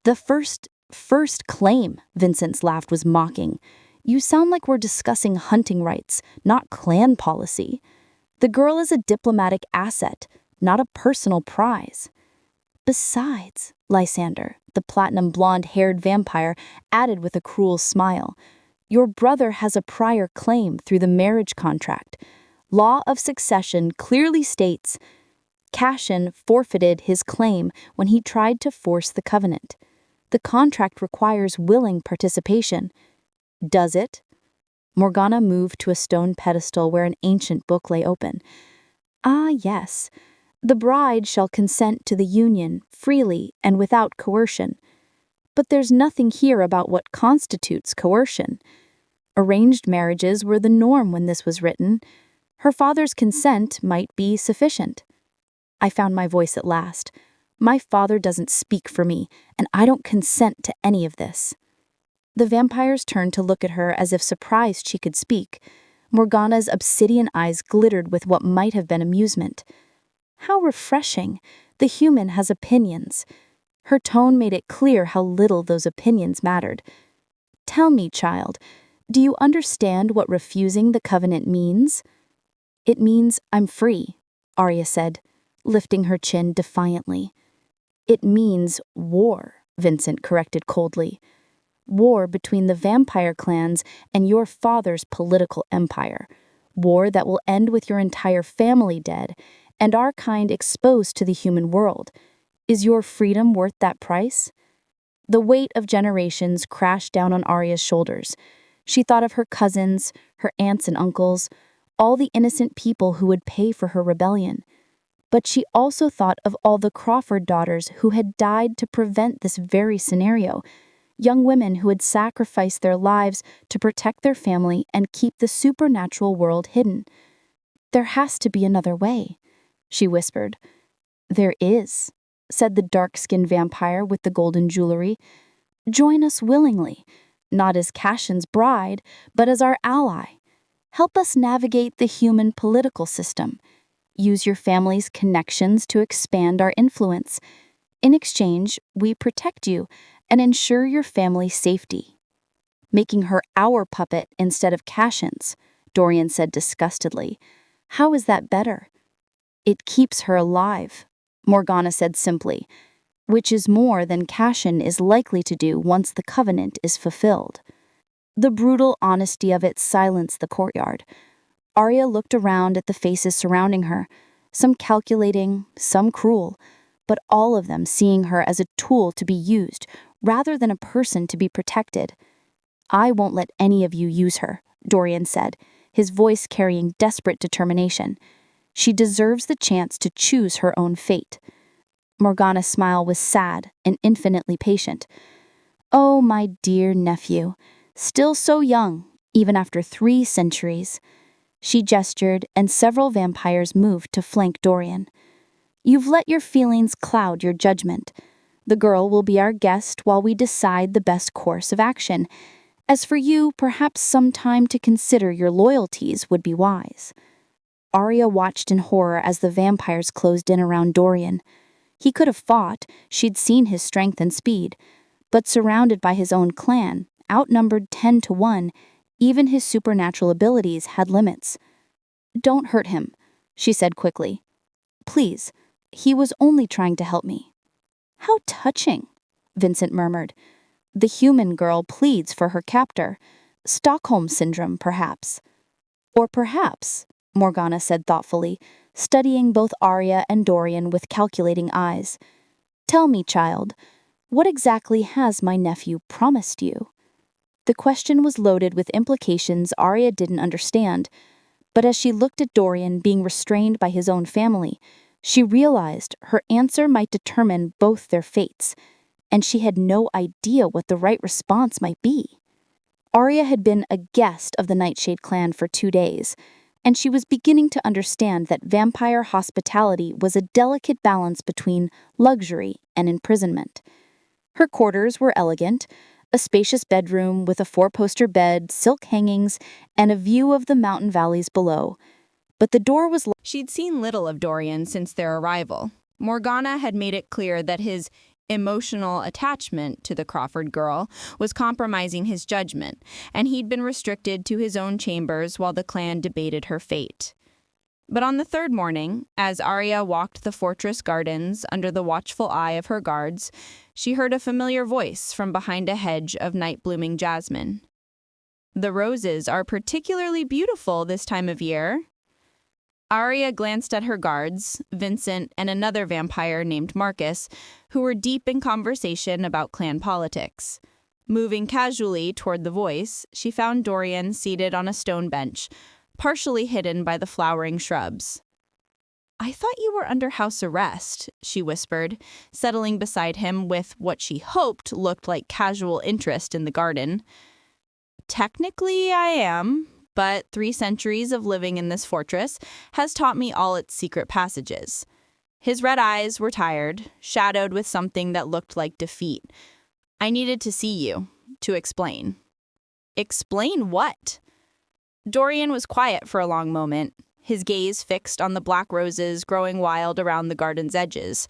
"The first claim," Vincent's laugh was mocking. "You sound like we're discussing hunting rights, not clan policy. The girl is a diplomatic asset, not a personal prize." "Besides," Lysander, the platinum blonde-haired vampire, added with a cruel smile, "your brother has a prior claim through the marriage contract. Law of succession clearly states Cashin forfeited his claim when he tried to force the covenant. The contract requires willing participation." "Does it?" Morgana moved to a stone pedestal where an ancient book lay open. "Ah, yes. The bride shall consent to the union freely and without coercion. But there's nothing here about what constitutes coercion. Arranged marriages were the norm when this was written. Her father's consent might be sufficient. I found my voice at last. My father doesn't speak for me, and I don't consent to any of this. The vampires turned to look at her as if surprised she could speak. Morgana's obsidian eyes glittered with what might have been amusement. How refreshing! The human has opinions. Her tone made it clear how little those opinions mattered. Tell me, child, do you understand what refusing the covenant means? It means I'm free, Aria said, lifting her chin defiantly. It means war, Vincent corrected coldly. War between the vampire clans and your father's political empire. War that will end with your entire family dead and our kind exposed to the human world. Is your freedom worth that price? The weight of generations crashed down on Aria's shoulders. She thought of her cousins, her aunts and uncles, all the innocent people who would pay for her rebellion. But she also thought of all the Crawford daughters who had died to prevent this very scenario, young women who had sacrificed their lives to protect their family and keep the supernatural world hidden. There has to be another way, she whispered. There is, said the dark-skinned vampire with the golden jewelry. Join us willingly, not as Cashin's bride, but as our ally. Help us navigate the human political system. Use your family's connections to expand our influence. In exchange, we protect you and ensure your family's safety. Making her our puppet instead of Cashin's, Dorian said disgustedly. How is that better? It keeps her alive, Morgana said simply, which is more than Cashin is likely to do once the covenant is fulfilled. The brutal honesty of it silenced the courtyard. Aria looked around at the faces surrounding her, some calculating, some cruel, but all of them seeing her as a tool to be used rather than a person to be protected. I won't let any of you use her, Dorian said, his voice carrying desperate determination. She deserves the chance to choose her own fate. Morgana's smile was sad and infinitely patient. Oh, my dear nephew, still so young, even after 3 centuries. She gestured, and several vampires moved to flank Dorian. You've let your feelings cloud your judgment. The girl will be our guest while we decide the best course of action. As for you, perhaps some time to consider your loyalties would be wise. Aria watched in horror as the vampires closed in around Dorian. He could have fought, she'd seen his strength and speed, but surrounded by his own clan, outnumbered 10 to 1, even his supernatural abilities had limits. Don't hurt him, she said quickly. Please, he was only trying to help me. How touching, Vincent murmured. The human girl pleads for her captor. Stockholm Syndrome, perhaps. Or perhaps, Morgana said thoughtfully, studying both Aria and Dorian with calculating eyes. Tell me, child, what exactly has my nephew promised you? The question was loaded with implications Aria didn't understand, but as she looked at Dorian being restrained by his own family, she realized her answer might determine both their fates, and she had no idea what the right response might be. Aria had been a guest of the Nightshade clan for 2 days, and she was beginning to understand that vampire hospitality was a delicate balance between luxury and imprisonment. Her quarters were elegant, a spacious bedroom with a 4-poster bed, silk hangings, and a view of the mountain valleys below. But the door was locked. She'd seen little of Dorian since their arrival. Morgana had made it clear that his emotional attachment to the Crawford girl was compromising his judgment, and he'd been restricted to his own chambers while the clan debated her fate. But on the 3rd morning, as Aria walked the fortress gardens under the watchful eye of her guards, she heard a familiar voice from behind a hedge of night-blooming jasmine. The roses are particularly beautiful this time of year. Aria glanced at her guards, Vincent and another vampire named Marcus, who were deep in conversation about clan politics. Moving casually toward the voice, she found Dorian seated on a stone bench, partially hidden by the flowering shrubs. I thought you were under house arrest, she whispered, settling beside him with what she hoped looked like casual interest in the garden. Technically, I am, but 3 centuries of living in this fortress has taught me all its secret passages. His red eyes were tired, shadowed with something that looked like defeat. I needed to see you, to explain. Explain what? Dorian was quiet for a long moment, his gaze fixed on the black roses growing wild around the garden's edges.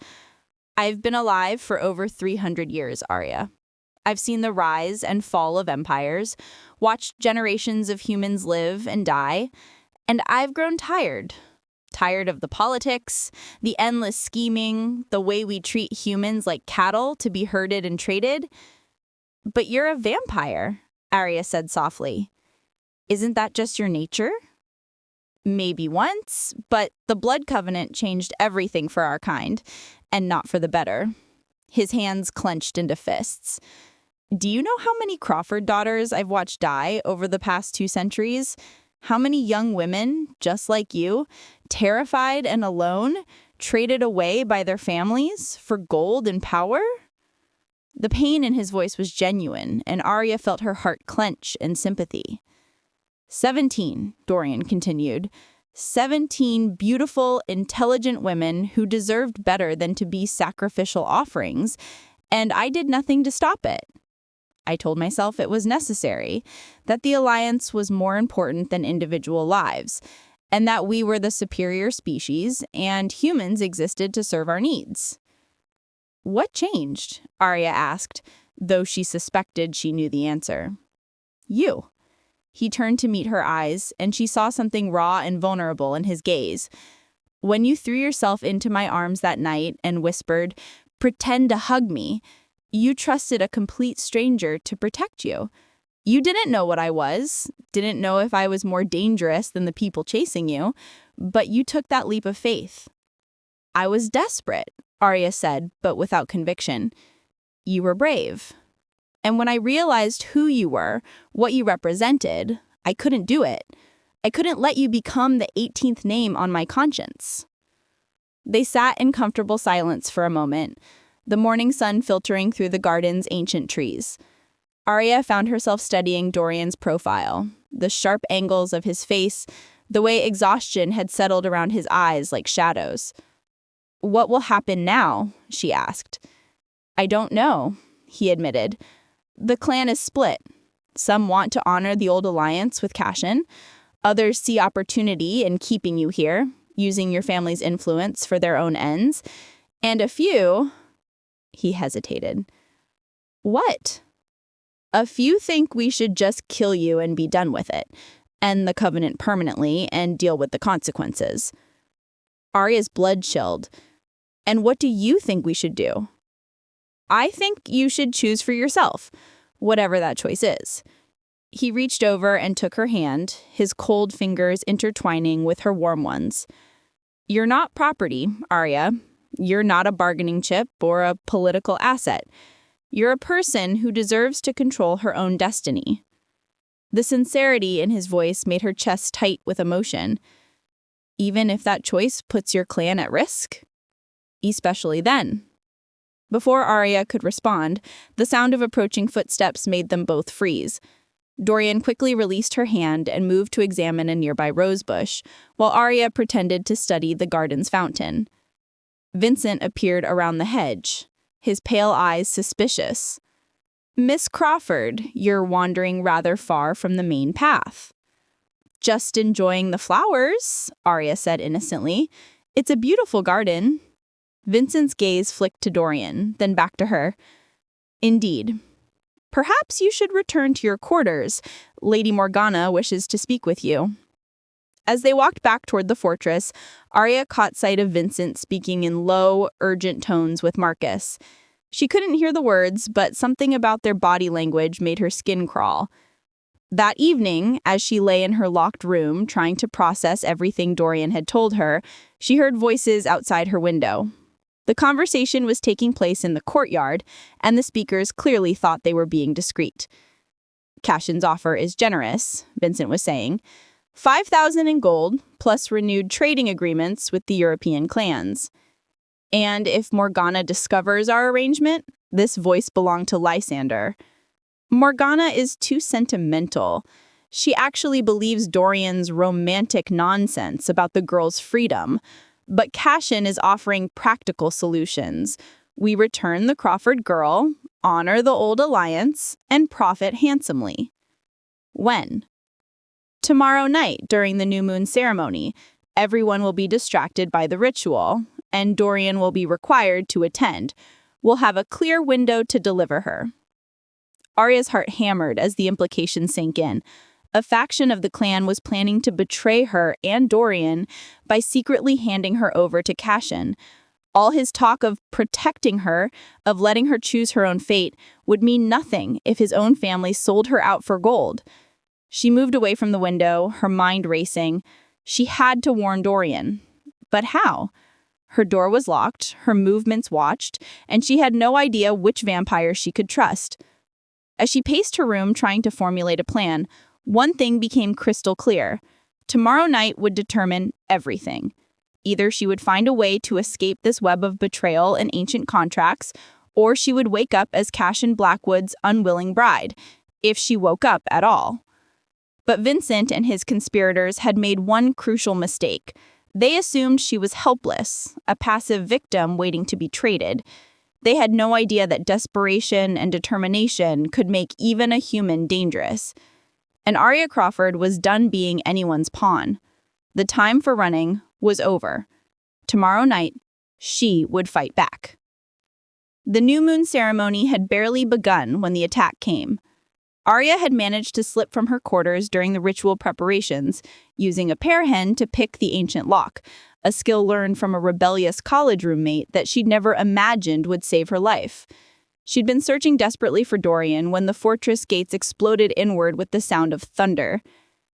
I've been alive for over 300 years, Aria. I've seen the rise and fall of empires, watched generations of humans live and die, and I've grown tired. Tired of the politics, the endless scheming, the way we treat humans like cattle to be herded and traded. But you're a vampire, Aria said softly. Isn't that just your nature? Maybe once, but the blood covenant changed everything for our kind, and not for the better. His hands clenched into fists. Do you know how many Crawford daughters I've watched die over the past 2 centuries? How many young women, just like you, terrified and alone, traded away by their families for gold and power? The pain in his voice was genuine, and Aria felt her heart clench in sympathy. 17, Dorian continued. 17 beautiful, intelligent women who deserved better than to be sacrificial offerings, and I did nothing to stop it. I told myself it was necessary, that the alliance was more important than individual lives, and that we were the superior species, and humans existed to serve our needs. What changed? Aria asked, though she suspected she knew the answer. You. He turned to meet her eyes, and she saw something raw and vulnerable in his gaze. When you threw yourself into my arms that night and whispered, "Pretend to hug me," you trusted a complete stranger to protect you. You didn't know what I was, didn't know if I was more dangerous than the people chasing you, but you took that leap of faith. I was desperate, Aria said, but without conviction. You were brave. And when I realized who you were, what you represented, I couldn't do it. I couldn't let you become the 18th name on my conscience. They sat in comfortable silence for a moment, the morning sun filtering through the garden's ancient trees. Aria found herself studying Dorian's profile, the sharp angles of his face, the way exhaustion had settled around his eyes like shadows. What will happen now? She asked. I don't know, he admitted. The clan is split. Some want to honor the old alliance with Cashin. Others see opportunity in keeping you here, using your family's influence for their own ends. And a few... He hesitated. What? A few think we should just kill you and be done with it, end the covenant permanently and deal with the consequences. Aria's blood chilled. And what do you think we should do? I think you should choose for yourself, whatever that choice is. He reached over and took her hand, his cold fingers intertwining with her warm ones. You're not property, Aria. You're not a bargaining chip or a political asset. You're a person who deserves to control her own destiny. The sincerity in his voice made her chest tight with emotion. Even if that choice puts your clan at risk? Especially then. Before Aria could respond, the sound of approaching footsteps made them both freeze. Dorian quickly released her hand and moved to examine a nearby rosebush, while Aria pretended to study the garden's fountain. Vincent appeared around the hedge, his pale eyes suspicious. Miss Crawford, you're wandering rather far from the main path. Just enjoying the flowers, Aria said innocently. It's a beautiful garden. Vincent's gaze flicked to Dorian, then back to her. Indeed. Perhaps you should return to your quarters. Lady Morgana wishes to speak with you. As they walked back toward the fortress, Aria caught sight of Vincent speaking in low, urgent tones with Marcus. She couldn't hear the words, but something about their body language made her skin crawl. That evening, as she lay in her locked room trying to process everything Dorian had told her, she heard voices outside her window. The conversation was taking place in the courtyard, and the speakers clearly thought they were being discreet. Cashin's offer is generous, Vincent was saying. 5,000 in gold, plus renewed trading agreements with the European clans. And if Morgana discovers our arrangement, this voice belonged to Lysander. Morgana is too sentimental. She actually believes Dorian's romantic nonsense about the girl's freedom. But Cashin is offering practical solutions. We return the Crawford girl, honor the old alliance, and profit handsomely. When? Tomorrow night during the new moon ceremony. Everyone will be distracted by the ritual, and Dorian will be required to attend. We'll have a clear window to deliver her. Aria's heart hammered as the implication sank in. A faction of the clan was planning to betray her and Dorian by secretly handing her over to Cashin. All his talk of protecting her, of letting her choose her own fate, would mean nothing if his own family sold her out for gold. She moved away from the window, her mind racing. She had to warn Dorian. But how? Her door was locked, her movements watched, and she had no idea which vampire she could trust. As she paced her room trying to formulate a plan, one thing became crystal clear. Tomorrow night would determine everything. Either she would find a way to escape this web of betrayal and ancient contracts, or she would wake up as Cashin Blackwood's unwilling bride, if she woke up at all. But Vincent and his conspirators had made one crucial mistake. They assumed she was helpless, a passive victim waiting to be traded. They had no idea that desperation and determination could make even a human dangerous. And Aria Crawford was done being anyone's pawn. The time for running was over. Tomorrow night, she would fight back. The new moon ceremony had barely begun when the attack came. Aria had managed to slip from her quarters during the ritual preparations, using a pearhen to pick the ancient lock, a skill learned from a rebellious college roommate that she'd never imagined would save her life. She'd been searching desperately for Dorian when the fortress gates exploded inward with the sound of thunder.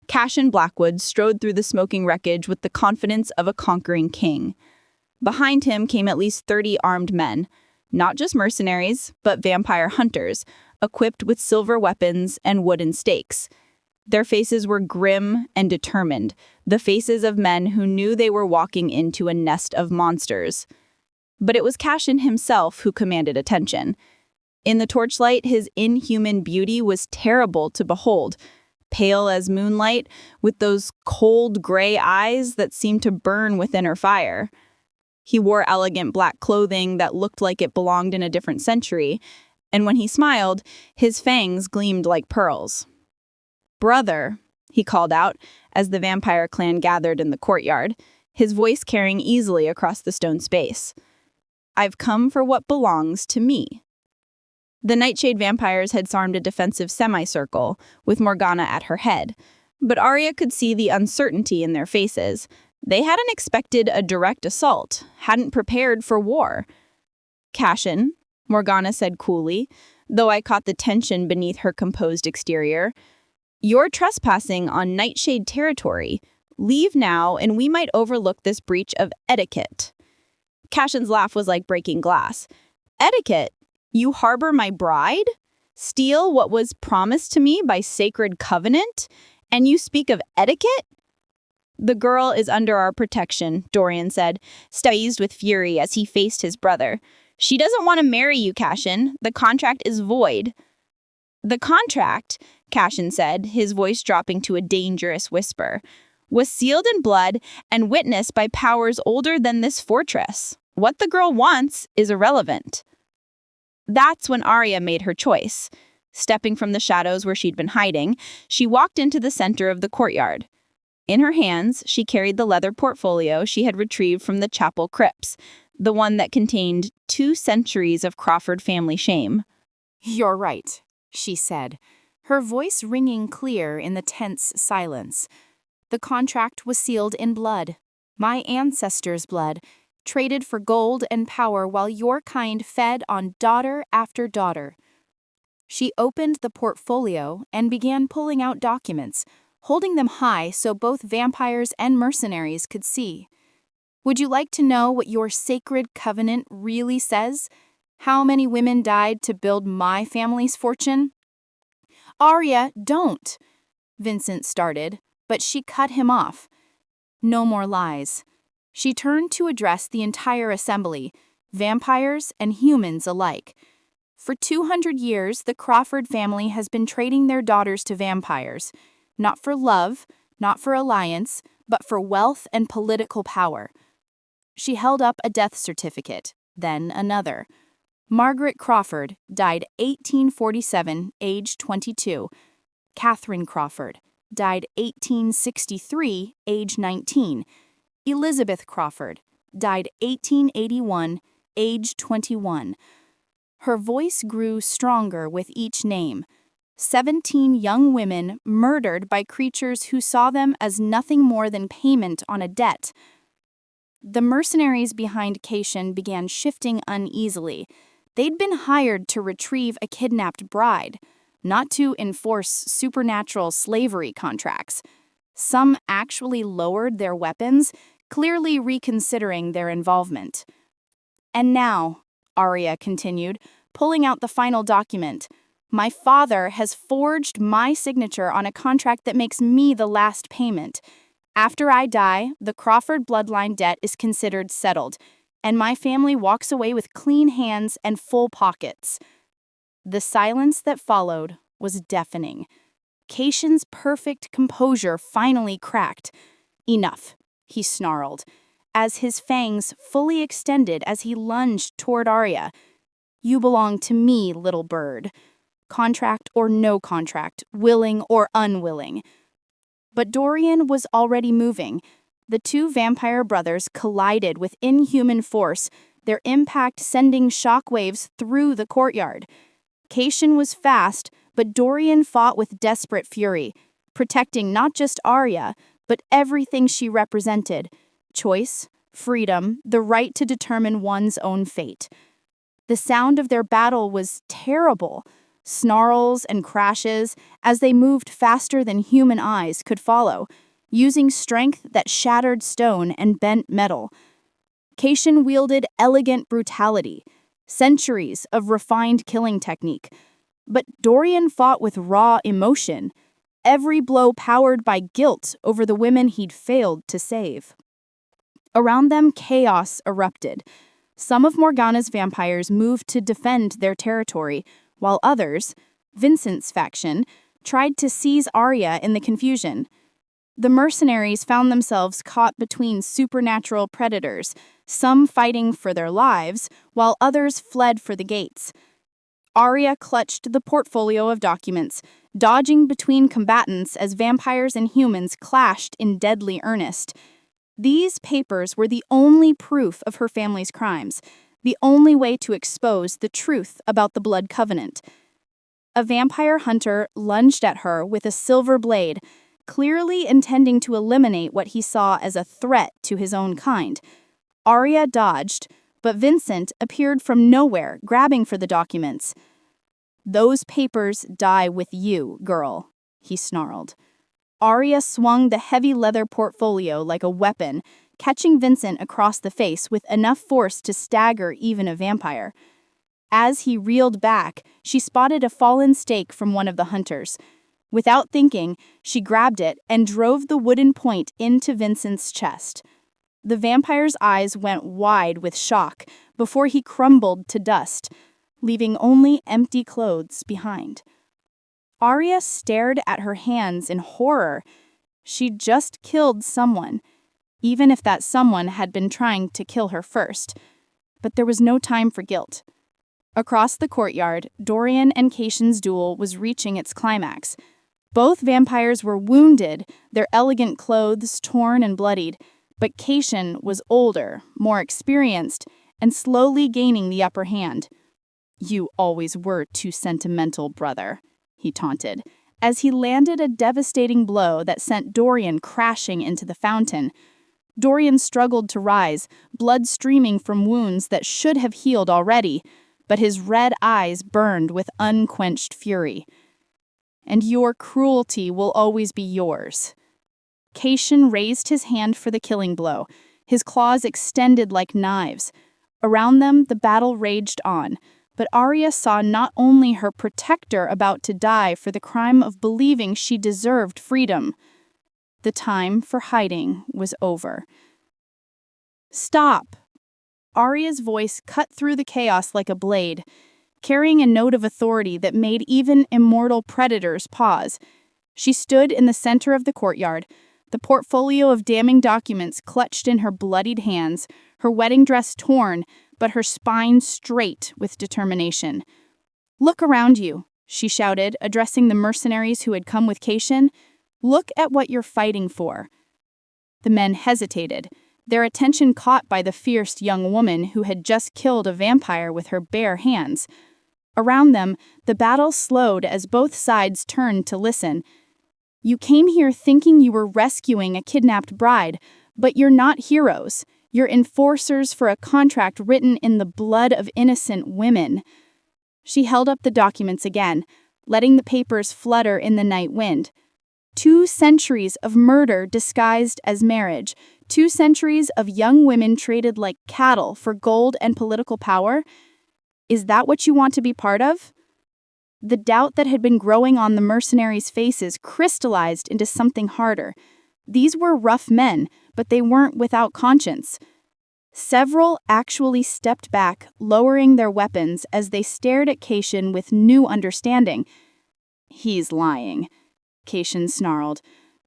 Cashin Blackwood strode through the smoking wreckage with the confidence of a conquering king. Behind him came at least 30 armed men, not just mercenaries, but vampire hunters, equipped with silver weapons and wooden stakes. Their faces were grim and determined, the faces of men who knew they were walking into a nest of monsters. But it was Cashin himself who commanded attention. In the torchlight, his inhuman beauty was terrible to behold, pale as moonlight, with those cold gray eyes that seemed to burn within her fire. He wore elegant black clothing that looked like it belonged in a different century, and when he smiled, his fangs gleamed like pearls. "Brother," he called out as the vampire clan gathered in the courtyard, his voice carrying easily across the stone space. "I've come for what belongs to me." The Nightshade vampires had formed a defensive semicircle, with Morgana at her head, but Aria could see the uncertainty in their faces. They hadn't expected a direct assault, hadn't prepared for war. "Cashin," Morgana said coolly, though I caught the tension beneath her composed exterior, "you're trespassing on Nightshade territory. Leave now, and we might overlook this breach of etiquette." Cashin's laugh was like breaking glass. "Etiquette? You harbor my bride? Steal what was promised to me by sacred covenant? And you speak of etiquette?" "The girl is under our protection," Dorian said, seized with fury as he faced his brother. "She doesn't want to marry you, Cashin. The contract is void." "The contract," Cashin said, his voice dropping to a dangerous whisper, "was sealed in blood and witnessed by powers older than this fortress. What the girl wants is irrelevant." That's when Aria made her choice. Stepping from the shadows where she'd been hiding, she walked into the center of the courtyard. In her hands, she carried the leather portfolio she had retrieved from the chapel crypts, the one that contained 2 centuries of Crawford family shame. "You're right," she said, her voice ringing clear in the tense silence. "The contract was sealed in blood, my ancestors' blood, traded for gold and power while your kind fed on daughter after daughter." She opened the portfolio and began pulling out documents, holding them high so both vampires and mercenaries could see. "Would you like to know what your sacred covenant really says? How many women died to build my family's fortune?" "Aria, don't!" Vincent started, But she cut him off. No more lies. She turned to address the entire assembly, vampires and humans alike. For 200 years, the Crawford family has been trading their daughters to vampires, not for love, not for alliance, but for wealth and political power. She held up a death certificate, then another. Margaret Crawford died 1847, age 22. Catherine Crawford died 1863, age 19. Elizabeth Crawford died 1881, age 21. Her voice grew stronger with each name. 17 young women murdered by creatures who saw them as nothing more than payment on a debt. The mercenaries behind Cation began shifting uneasily. They'd been hired to retrieve a kidnapped bride, not to enforce supernatural slavery contracts. Some actually lowered their weapons, clearly reconsidering their involvement. And now, Aria continued, pulling out the final document, my father has forged my signature on a contract that makes me the last payment. After I die, the Crawford bloodline debt is considered settled, and my family walks away with clean hands and full pockets. The silence that followed was deafening. Cation's perfect composure finally cracked. Enough, he snarled, as his fangs fully extended as he lunged toward Aria. You belong to me, little bird. Contract or no contract, willing or unwilling. But Dorian was already moving. The two vampire brothers collided with inhuman force, their impact sending shockwaves through the courtyard. Cation was fast, but Dorian fought with desperate fury, protecting not just Aria, but everything she represented: choice, freedom, the right to determine one's own fate. The sound of their battle was terrible. Snarls and crashes as they moved faster than human eyes could follow, using strength that shattered stone and bent metal. Cation wielded elegant brutality, centuries of refined killing technique. But Dorian fought with raw emotion, every blow powered by guilt over the women he'd failed to save. Around them, chaos erupted. Some of Morgana's vampires moved to defend their territory, while others, Vincent's faction, tried to seize Aria in the confusion. The mercenaries found themselves caught between supernatural predators, some fighting for their lives, while others fled for the gates. Aria clutched the portfolio of documents, dodging between combatants as vampires and humans clashed in deadly earnest. These papers were the only proof of her family's crimes, the only way to expose the truth about the Blood Covenant. A vampire hunter lunged at her with a silver blade, clearly intending to eliminate what he saw as a threat to his own kind. Aria dodged, but Vincent appeared from nowhere, grabbing for the documents. "Those papers die with you, girl," he snarled. Aria swung the heavy leather portfolio like a weapon, catching Vincent across the face with enough force to stagger even a vampire. As he reeled back, she spotted a fallen stake from one of the hunters. Without thinking, she grabbed it and drove the wooden point into Vincent's chest. The vampire's eyes went wide with shock before he crumbled to dust, leaving only empty clothes behind. Aria stared at her hands in horror. She'd just killed someone, even if that someone had been trying to kill her first. But there was no time for guilt. Across the courtyard, Dorian and Cation's duel was reaching its climax. Both vampires were wounded, their elegant clothes torn and bloodied, but Cation was older, more experienced, and slowly gaining the upper hand. "You always were too sentimental, brother," he taunted, as he landed a devastating blow that sent Dorian crashing into the fountain. Dorian struggled to rise, blood streaming from wounds that should have healed already, but his red eyes burned with unquenched fury. "And your cruelty will always be yours." Cation raised his hand for the killing blow, his claws extended like knives. Around them, the battle raged on, but Aria saw not only her protector about to die for the crime of believing she deserved freedom, The time for hiding was over. "Stop!" Aria's voice cut through the chaos like a blade, carrying a note of authority that made even immortal predators pause. She stood in the center of the courtyard, the portfolio of damning documents clutched in her bloodied hands, her wedding dress torn, but her spine straight with determination. "Look around you," she shouted, addressing the mercenaries who had come with Cation. "Look at what you're fighting for." The men hesitated, their attention caught by the fierce young woman who had just killed a vampire with her bare hands. Around them, the battle slowed as both sides turned to listen. "You came here thinking you were rescuing a kidnapped bride, but you're not heroes. You're enforcers for a contract written in the blood of innocent women." She held up the documents again, letting the papers flutter in the night wind. 2 centuries of murder disguised as marriage, 2 centuries of young women traded like cattle for gold and political power. Is that what you want to be part of? The doubt that had been growing on the mercenaries' faces crystallized into something harder. These were rough men, but they weren't without conscience. Several actually stepped back, lowering their weapons as they stared at Cation with new understanding. "He's lying," Cation snarled,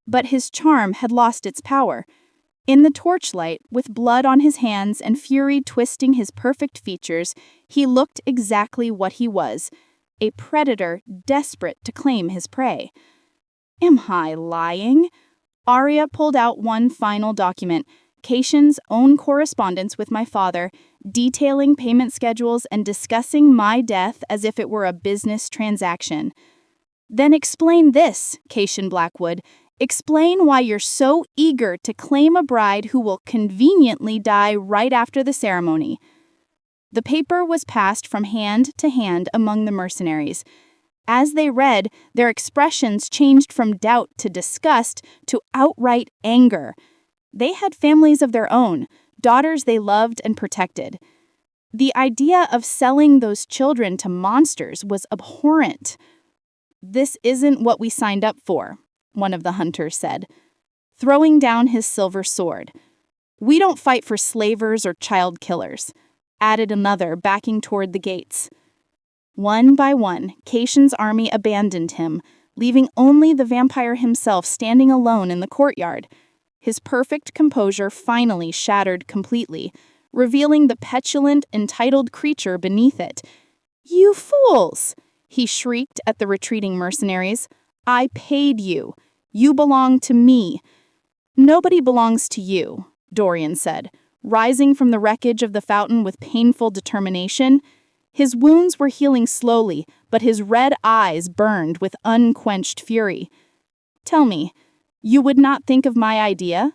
but his charm had lost its power. In the torchlight, with blood on his hands and fury twisting his perfect features, he looked exactly what he was, a predator desperate to claim his prey. "Am I lying?" Aria pulled out one final document, Cation's own correspondence with my father, detailing payment schedules and discussing my death as if it were a business transaction. "Then explain this, Cation Blackwood. Explain why you're so eager to claim a bride who will conveniently die right after the ceremony." The paper was passed from hand to hand among the mercenaries. As they read, their expressions changed from doubt to disgust to outright anger. They had families of their own, daughters they loved and protected. The idea of selling those children to monsters was abhorrent. "This isn't what we signed up for," one of the hunters said, throwing down his silver sword. "We don't fight for slavers or child killers," added another, backing toward the gates. One by one, Cation's army abandoned him, leaving only the vampire himself standing alone in the courtyard. His perfect composure finally shattered completely, revealing the petulant, entitled creature beneath it. "You fools!" he shrieked at the retreating mercenaries. "I paid you. You belong to me." "Nobody belongs to you," Dorian said, rising from the wreckage of the fountain with painful determination. His wounds were healing slowly, but his red eyes burned with unquenched fury. "Tell me, you would not think of my idea?"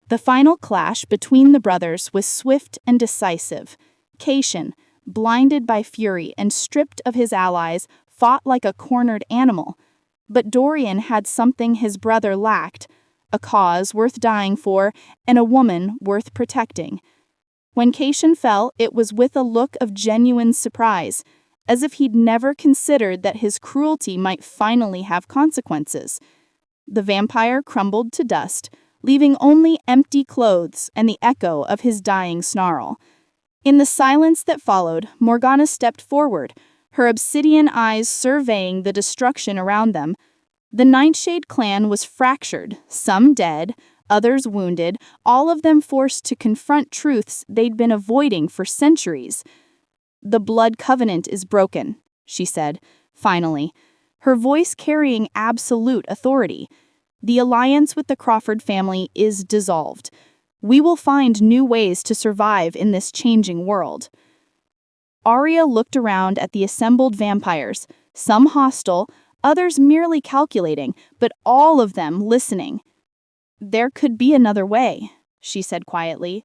The final clash between the brothers was swift and decisive. Cation, blinded by fury and stripped of his allies, fought like a cornered animal. But Dorian had something his brother lacked, a cause worth dying for and a woman worth protecting. When Cation fell, it was with a look of genuine surprise, as if he'd never considered that his cruelty might finally have consequences. The vampire crumbled to dust, leaving only empty clothes and the echo of his dying snarl. In the silence that followed, Morgana stepped forward, her obsidian eyes surveying the destruction around them. The Nightshade clan was fractured, some dead, others wounded, all of them forced to confront truths they'd been avoiding for centuries. "The blood covenant is broken," she said, finally, her voice carrying absolute authority. "The alliance with the Crawford family is dissolved. We will find new ways to survive in this changing world." Aria looked around at the assembled vampires, some hostile, others merely calculating, but all of them listening. "There could be another way," she said quietly.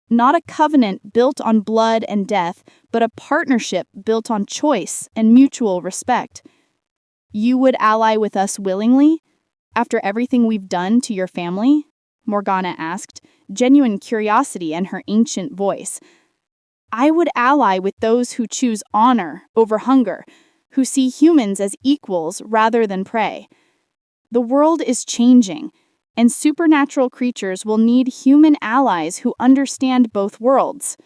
"Not a covenant built on blood and death, but a partnership built on choice and mutual respect. You would ally with us willingly, after everything we've done to your family?" Morgana asked, genuine curiosity in her ancient voice. "I would ally with those who choose honor over hunger, who see humans as equals rather than prey. The world is changing, and supernatural creatures will need human allies who understand both worlds.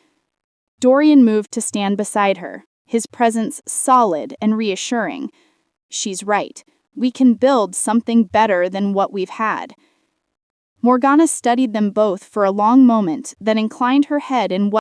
Dorian moved to stand beside her, his presence solid and reassuring. She's right. We can build something better than what we've had. Morgana studied them both for a long moment, then inclined her head in what